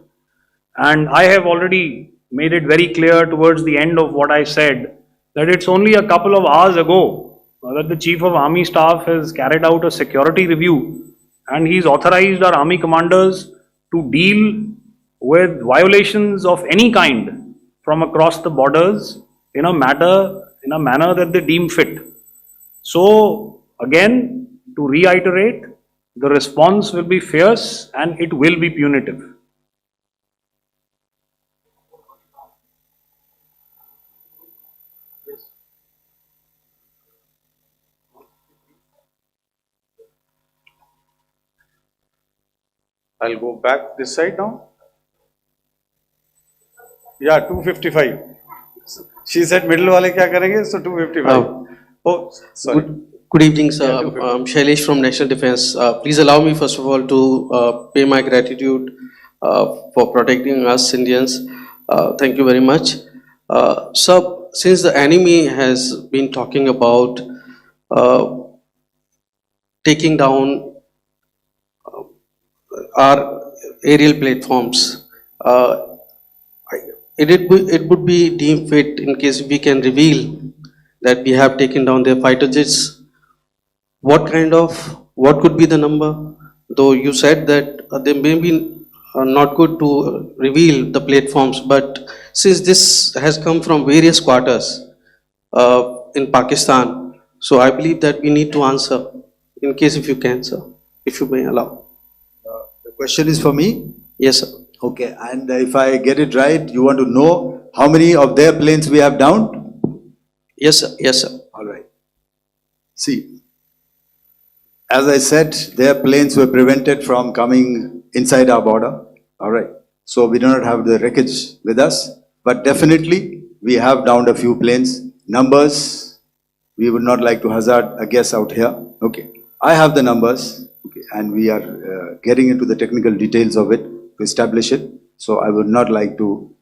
And I have already made it very clear towards the end of what I said that it's only a couple of hours ago that the Chief of Army Staff has carried out a security review, and he's authorized our Army commanders to deal with violations of any kind from across the borders in a manner that they deem fit. So again, to reiterate, the response will be fierce and it will be punitive. I'll go back this side now. Yeah, 255. She said middle wale kya karenge? So 255. Oh, sorry. Good evening, sir. Yeah, 255. I'm Shailesh from National Defense. Please allow me, first of all, to pay my gratitude for protecting us Indians. Thank you very much. Sir, since the enemy has been talking about taking down our aerial platforms, it would be deemed fit in case we can reveal that we have taken down their fighter jets. What could be the number? Though you said that they may be not good to reveal the platforms, but since this has come from various quarters in Pakistan, so I believe that we need to answer, in case if you can, sir, if you may allow. The question is for me? Yes, sir. Okay, and if I get it right, you want to know how many of their planes we have downed? Yes, sir. Yes, sir. All right. See, as I said, their planes were prevented from coming inside our border. All right. So we do not have the wreckage with us, but definitely we have downed a few planes. Numbers, we would not like to hazard a guess out here. Okay. I have the numbers, okay, and we are getting into the technical details of it to establish it. So I would not like to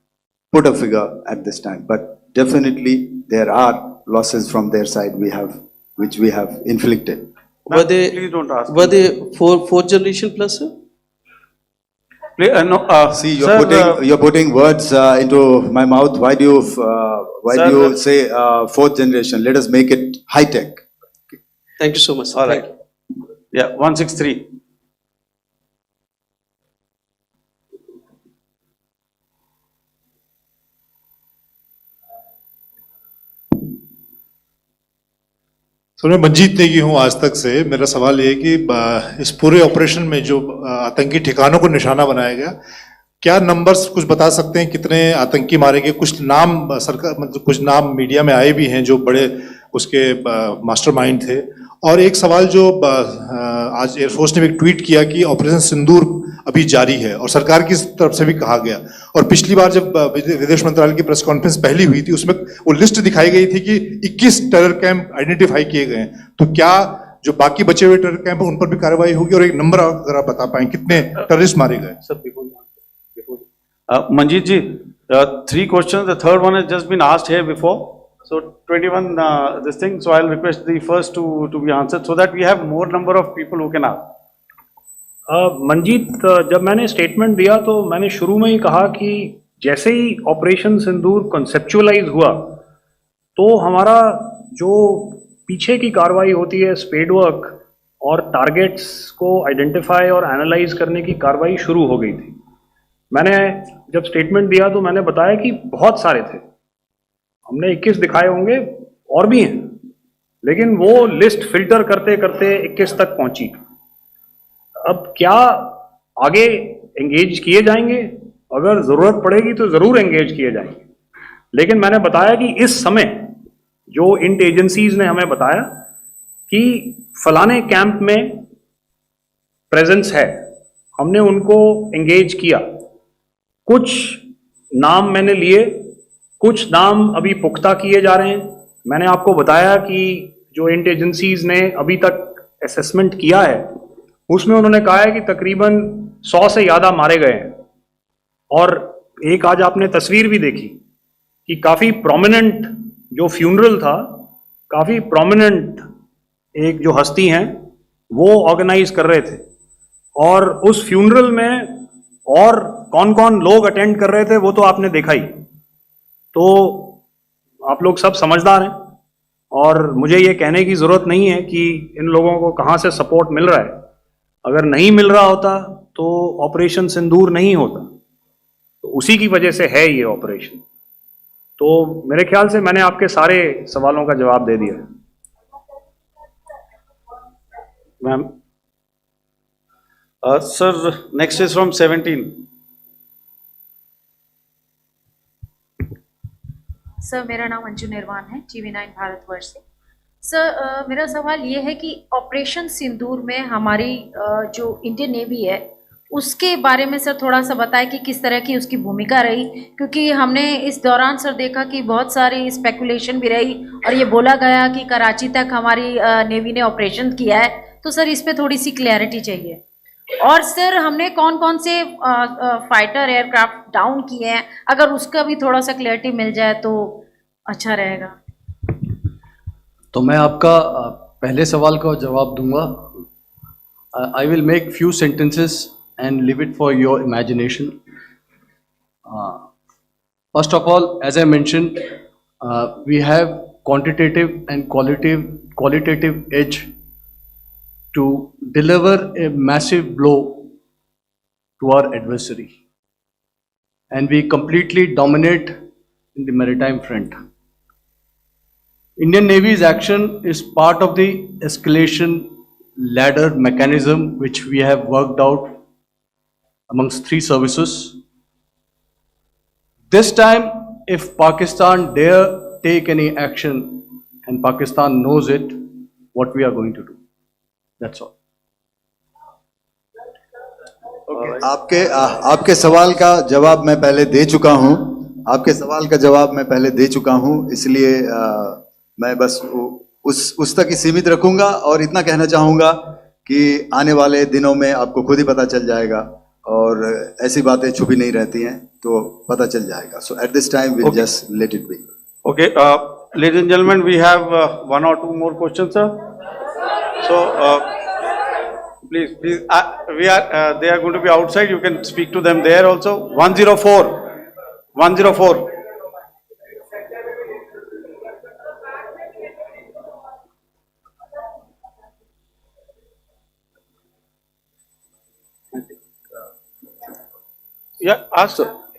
put a figure at this time, but definitely there are losses from their side which we have inflicted. Were they, please don't ask. were they fourth generation plus, sir? No, See, sir, you're putting words into my mouth. Why do you say fourth generation? Let us make it high tech. Thank you so much, sir. all Thank right. you. Yeah, 163. Sir मैं मंजीत नेगी हूँ आज तक से। मेरा सवाल ये है कि इस पूरे ऑपरेशन में जो आतंकी ठिकानों को निशाना बनाया गया, क्या नंबर्स कुछ बता सकते हैं कितने आतंकी मारे गए? कुछ नाम सरकार मतलब कुछ नाम मीडिया में आए भी हैं जो बड़े उसके मास्टरमाइंड थे। और एक सवाल जो आज एयरफोर्स ने भी एक ट्वीट किया कि ऑपरेशन सिंदूर अभी जारी है और सरकार की तरफ से भी कहा गया। और पिछली बार जब विदेश मंत्रालय की प्रेस कॉन्फ्रेंस पहली हुई थी उसमें वो लिस्ट दिखाई गई थी कि 21 टेरर कैंप आइडेंटिफाई किए गए हैं। तो क्या जो बाकी बचे हुए टेरर कैंप है उन पर भी कार्रवाई होगी? और एक नंबर अगर आप बता पाएं कितने टेररिस्ट मारे गए? Manjeet ji, 3 questions. The third one has just been asked here before. So 21 this thing. So I'll request the first to be answered so that we have more number of people who can ask. Manjeet, जब मैंने statement दिया तो मैंने शुरू में ही कहा कि जैसे ही ऑपरेशन सिंदूर कॉन्सेप्चुअलाइज हुआ तो हमारा जो पीछे की कार्रवाई होती है स्पेड वर्क और टारगेट्स को आइडेंटिफाई और एनालाइज करने की कार्रवाई शुरू हो गई थी। मैंने जब स्टेटमेंट दिया तो मैंने बताया कि बहुत सारे थे, हमने 21 दिखाए होंगे और भी हैं, लेकिन वो लिस्ट फिल्टर करते करते 21 तक पहुंची। अब क्या आगे एंगेज किए जाएंगे? अगर जरूरत पड़ेगी तो जरूर एंगेज किए जाएंगे, लेकिन मैंने बताया कि इस समय जो इंट एजेंसीज ने हमें बताया कि फलाने कैंप में प्रेजेंस है, हमने उनको एंगेज किया। कुछ नाम मैंने लिए, कुछ नाम अभी पुख्ता किए जा रहे हैं। मैंने आपको बताया कि जो इंट एजेंसीज ने अभी तक असेसमेंट किया है उसमें उन्होंने कहा है कि तकरीबन 100 से ज़्यादा मारे गए हैं। और एक आज आपने तस्वीर भी देखी कि काफ़ी प्रोमिनेंट जो फ्यूनरल था, काफ़ी प्रोमिनेंट एक जो हस्ती हैं वो ऑर्गेनाइज कर रहे थे, और उस फ्यूनरल में और कौन कौन लोग अटेंड कर रहे थे वो तो आपने देखा ही। तो आप लोग सब समझदार हैं और मुझे ये कहने की ज़रूरत नहीं है कि इन लोगों को कहाँ से सपोर्ट मिल रहा है। अगर नहीं मिल रहा होता तो ऑपरेशन सिंदूर नहीं होता, तो उसी की वजह से है ये ऑपरेशन। तो मेरे ख्याल से मैंने आपके सारे सवालों का जवाब दे दिया। Ma'am sir, next is from 17। Sir, मेरा नाम अंजू निर्वाण है, TV9 भारतवर्ष से। सर, मेरा सवाल ये है कि ऑपरेशन सिंदूर में हमारी जो इंडियन नेवी है उसके बारे में सर थोड़ा सा बताएं कि किस तरह की उसकी भूमिका रही, क्योंकि हमने इस दौरान सर देखा कि बहुत सारी स्पेकुलेशन भी रही और ये बोला गया कि कराची तक हमारी नेवी ने ऑपरेशन किया है। तो सर इस पे थोड़ी सी क्लैरिटी चाहिए। और सर हमने कौन कौन से फाइटर एयरक्राफ्ट डाउन किए हैं, अगर उसका भी थोड़ा सा क्लैरिटी मिल जाए तो अच्छा रहेगा। तो मैं आपका पहले सवाल का जवाब दूंगा। I will make few sentences and leave it for your imagination. First of all, as I mentioned, we have quantitative and qualitative edge to deliver a massive blow to our adversary, and we completely dominate in the maritime front. Indian Navy's action is part of the escalation ladder mechanism which we have worked out amongst 3 services. This time, if Pakistan dare take any action, and Pakistan knows it, what we are going to do. That's all. आपके सवाल का जवाब मैं पहले दे चुका हूं। आपके सवाल का जवाब मैं पहले दे चुका हूं, इसलिए मैं बस उस तक ही सीमित रखूंगा और इतना कहना चाहूंगा कि आने वाले दिनों में आपको खुद ही पता चल जाएगा और ऐसी बातें छुपी नहीं रहती हैं, तो पता चल जाएगा। So at this time we'll just let it be. Okay, ladies and gentlemen, we have 1 or 2 more questions, sir. So please, they are going to be outside. You can speak to them there also. 104. Yeah, ask.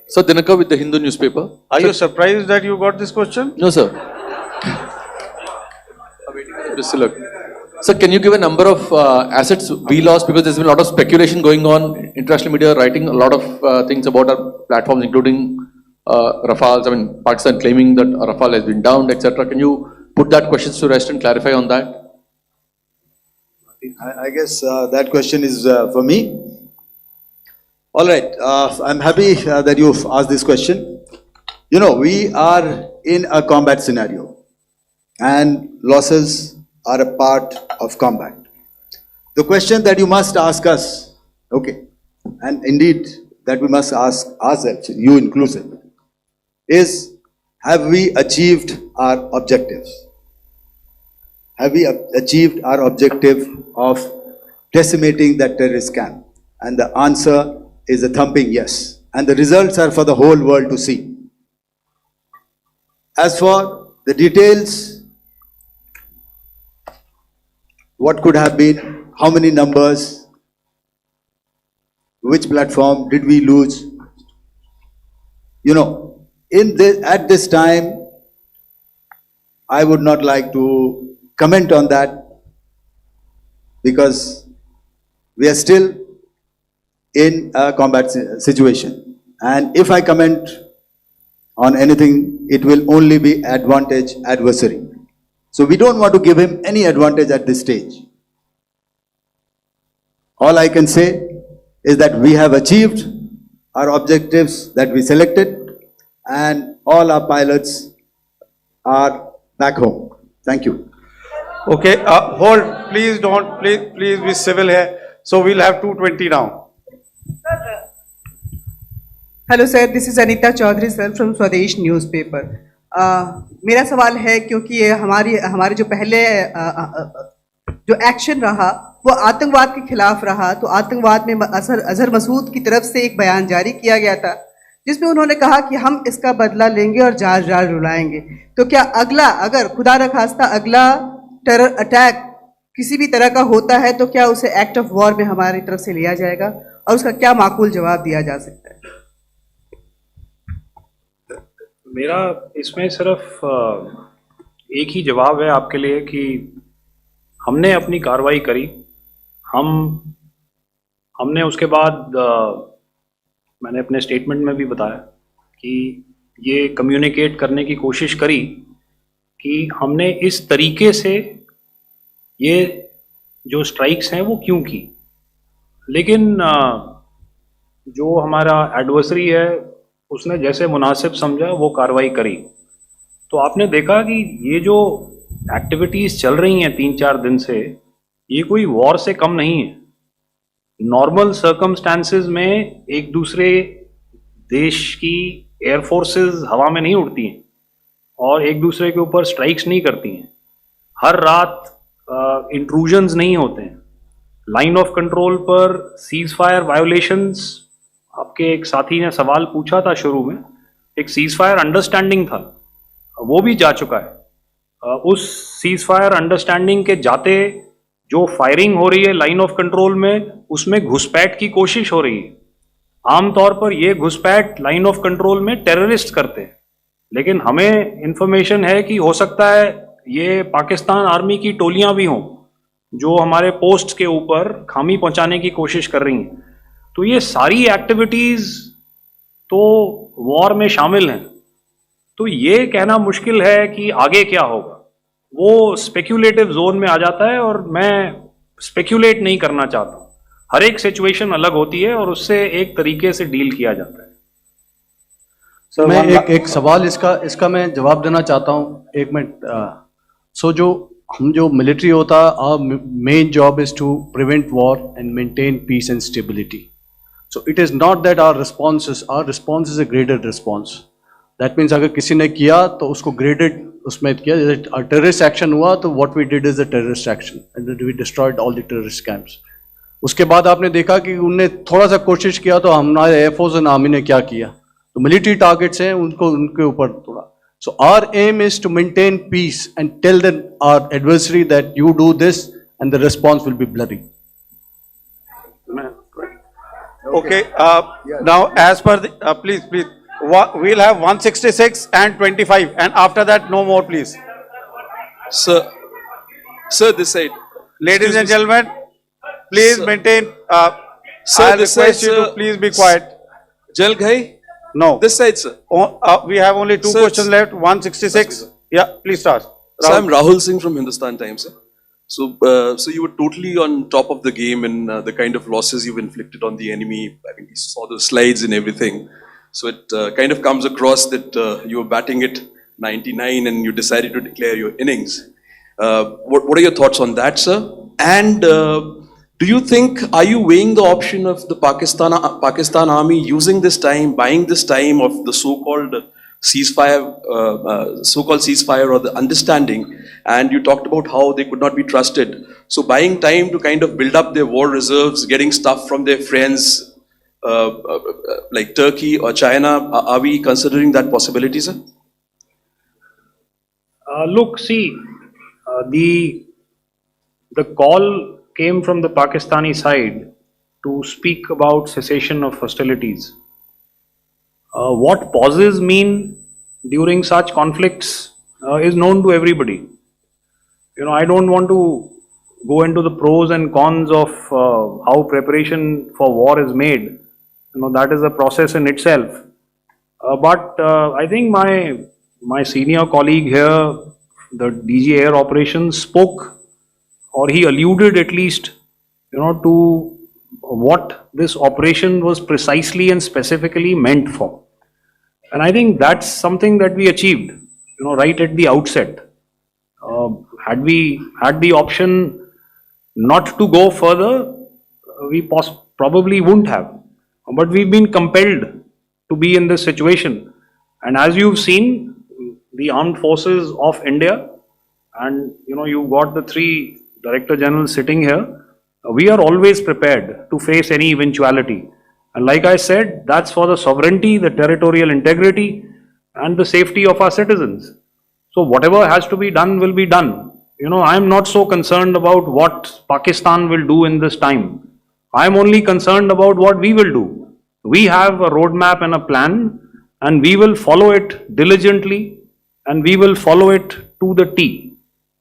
Sir, Dinaka with the Hindu newspaper. Are you surprised that you got this question? No, sir. Mr. Look. Sir, can you give a number of assets we lost, because there's been a lot of speculation going on, international media writing a lot of things about our platforms, including Rafales. I mean, Pakistan claiming that Rafale has been downed, etc. Can you put that question to rest and clarify on that? I guess that question is for me. All right, I'm happy that you've asked this question. You know, we are in a combat scenario, and losses are a part of combat. The question that you must ask us, okay, and indeed that we must ask ourselves, you inclusive, is have we achieved our objectives? Have we achieved our objective of decimating that terrorist camp? And the answer is a thumping yes. And the results are for the whole world to see. As for the details, what could have been, how many numbers, which platform did we lose? You know, at this time, I would not like to comment on that, because we are still in a combat situation. And if I comment on anything, it will only be advantage adversary. So we don't want to give him any advantage at this stage. All I can say is that we have achieved our objectives that we selected, and all our pilots are back home. Thank you. Okay, hold, please don't, please be civil here. So we'll have 220 now. Hello sir, this is Anita Chaudhary sir from Swadesh newspaper. मेरा सवाल है, क्योंकि ये हमारे जो पहले जो action रहा वो आतंकवाद के खिलाफ रहा, तो आतंकवाद में अजहर मसूद की तरफ से एक बयान जारी किया गया था जिसमें उन्होंने कहा कि हम इसका बदला लेंगे और जाल जाल रुलाएंगे। तो क्या अगला, अगर खुदा न खास्ता अगला टेरर अटैक किसी भी तरह का होता है, तो क्या उसे एक्ट ऑफ वॉर में हमारी तरफ से लिया जाएगा और उसका क्या माकूल जवाब दिया जा सकता है? मेरा इसमें सिर्फ एक ही जवाब है आपके लिए कि हमने अपनी कार्रवाई करी। हमने उसके बाद मैंने अपने स्टेटमेंट में भी बताया कि ये कम्युनिकेट करने की कोशिश करी कि हमने इस तरीके से ये जो स्ट्राइक्स हैं वो क्यों की। लेकिन जो हमारा एडवर्सरी है उसने जैसे मुनासिब समझा वो कार्रवाई करी। तो आपने देखा कि ये जो एक्टिविटीज़ चल रही हैं 3-4 दिन से, ये कोई वॉर से कम नहीं है। नॉर्मल सर्कमस्टांसेस में एक दूसरे देश की एयरफोर्सेस हवा में नहीं उड़ती हैं और एक दूसरे के ऊपर स्ट्राइक्स नहीं करती हैं। हर रात इंट्रूजन्स नहीं होते हैं। लाइन ऑफ कंट्रोल पर सीज फायर वायोलेशंस, आपके एक साथी ने सवाल पूछा था शुरू में, एक सीज फायर अंडरस्टैंडिंग था, वो भी जा चुका है। उस सीज फायर अंडरस्टैंडिंग के जाते जो फायरिंग हो रही है लाइन ऑफ कंट्रोल में, उसमें घुसपैठ की कोशिश हो रही है। आमतौर पर ये घुसपैठ लाइन ऑफ कंट्रोल में टेररिस्ट करते हैं, लेकिन हमें इंफॉर्मेशन है कि हो सकता है ये पाकिस्तान आर्मी की टोलियां भी हों जो हमारे पोस्ट के ऊपर खामी पहुंचाने की कोशिश कर रही हैं। तो ये सारी एक्टिविटीज तो वॉर में शामिल हैं। तो ये कहना मुश्किल है कि आगे क्या होगा, वो स्पेक्यूलेटिव जोन में आ जाता है और मैं स्पेक्यूलेट नहीं करना चाहता। हर एक सिचुएशन अलग होती है और उससे एक तरीके से डील किया जाता है। सर मैं एक सवाल इसका मैं जवाब देना चाहता हूँ, एक मिनट। सो जो मिलिट्री होता है, our main job is to prevent war and maintain peace and stability. So it is not that our response is a graded response. That means अगर किसी ने किया तो उसको graded उसमें किया, जैसे terrorist action हुआ तो what we did is a terrorist action and then we destroyed all the terrorist camps. उसके बाद आपने देखा कि उनने थोड़ा सा कोशिश किया तो हमारे एयरफोर्स और आर्मी ने क्या किया, तो मिलिट्री टारगेट्स हैं उनके ऊपर थोड़ा। So our aim is to maintain peace and tell our adversary that you do this and the response will be bloody. Okay, now as per the, please, we'll have 166 and 25 and after that no more please. Sir, Sir, this side. Ladies and Excuse me, gentlemen, please Sir. maintain, Sir, I this request side, you to sir. please be quiet. General Ghai, No. this side, sir. We have only two Sir, questions left, 166. Yeah, please start. So I'm Rahul. Rahul Singh from Hindustan Times, sir. So you were totally on top of the game in the kind of losses you've inflicted on the enemy. I mean, we saw the slides and everything. So it kind of comes across that you were batting it 99 and you decided to declare your innings. What are your thoughts on that, sir? And do you think, are you weighing the option of the Pakistan army using this time, buying this time of the so-called ceasefire or the understanding, and you talked about how they could not be trusted. So buying time to kind of build up their war reserves, getting stuff from their friends like Turkey or China, are we considering that possibility, sir? Look, see, the call came from the Pakistani side to speak about cessation of hostilities. What pauses mean during such conflicts is known to everybody. You know, I don't want to go into the pros and cons of how preparation for war is made. You know, that is a process in itself. But I think my senior colleague here, the DG Air Operations, spoke, or he alluded at least, you know, to what this operation was precisely and specifically meant for. And I think that's something that we achieved, you know, right at the outset. Had we had the option not to go further, we probably wouldn't have. But we've been compelled to be in this situation. And as you've seen, the armed forces of India, and you know, you've got the three Director Generals sitting here, we are always prepared to face any eventuality. And like I said, that's for the sovereignty, the territorial integrity, and the safety of our citizens. So whatever has to be done will be done. You know, I'm not so concerned about what Pakistan will do in this time. I'm only concerned about what we will do. We have a roadmap and a plan, and we will follow it diligently, and we will follow it to the T.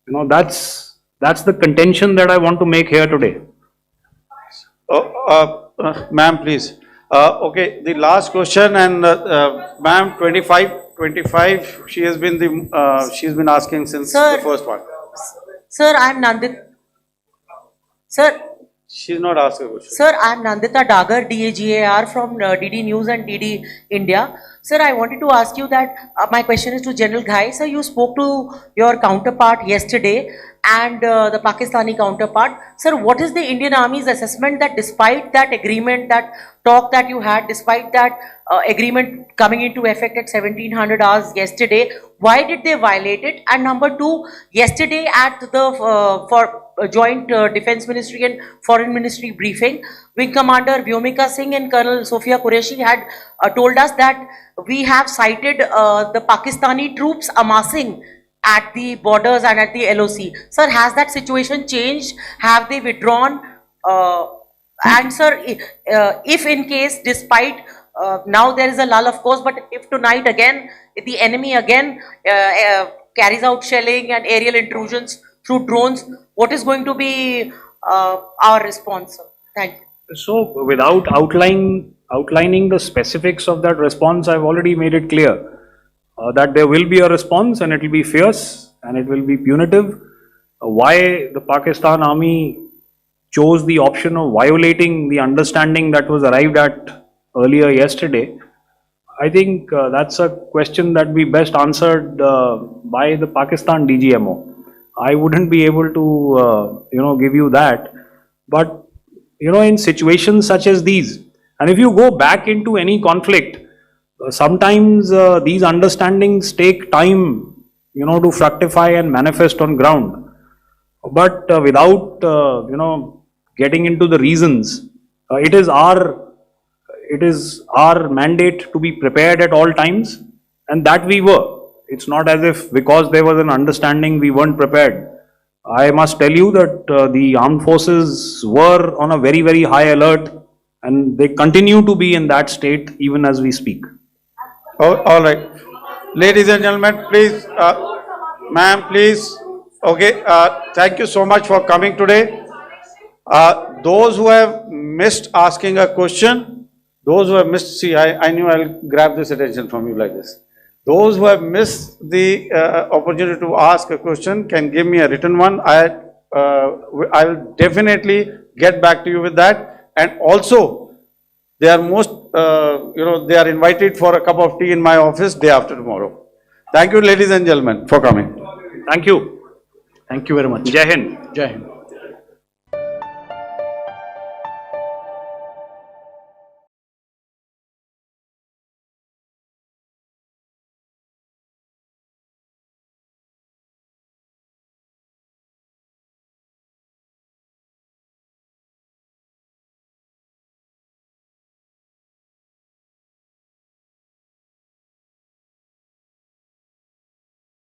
You know, that's the contention that I want to make here today. Ma'am, please. Okay, the last question, and ma'am, 25, she has been she's been asking since Sir. the first one. Sir, I'm Nandita. Sir, She's not asking a question. Sir, I'm Nandita Dagar, DAGAR from DD News and DD India. Sir, I wanted to ask you that my question is to General Ghai. Sir, you spoke to your counterpart yesterday and the Pakistani counterpart. Sir, what is the Indian Army's assessment that despite that agreement, that talk that you had, despite that agreement coming into effect at 1700 hours yesterday, why did they violate it? And number two, yesterday at the joint Defense Ministry and Foreign Ministry briefing, Wing Commander Vyomika Singh and Colonel Sofia Qureshi had told us that we have cited the Pakistani troops amassing at the borders and at the LOC. Sir, has that situation changed? Have they withdrawn? And sir, if in case, despite now there is a lull, of course, but if tonight again, if the enemy again carries out shelling and aerial intrusions through drones, what is going to be our response, sir? Thank you. So without outlining the specifics of that response, I've already made it clear that there will be a response, and it will be fierce and it will be punitive. Why the Pakistan Army chose the option of violating the understanding that was arrived at earlier yesterday, I think that's a question that we best answered by the Pakistan DGMO. I wouldn't be able to, give you that. But, in situations such as these, and if you go back into any conflict, sometimes these understandings take time, to fructify and manifest on ground. But without, getting into the reasons, it is our mandate to be prepared at all times, and that we were. It's not as if because there was an understanding we weren't prepared. I must tell you that the armed forces were on a very, very high alert, and they continue to be in that state even as we speak. All right. Ladies and gentlemen, please, ma'am, please, Okay, thank you so much for coming today. Those who have missed asking a question, those who have missed, see, I knew I'll grab this attention from you like this. Those who have missed the opportunity to ask a question can give me a written one. I will definitely get back to you with that. And also, they are most, they are invited for a cup of tea in my office day after tomorrow. Thank you, ladies and gentlemen, for coming. Thank you. Thank you very much. Jai Hind. Jai Hind.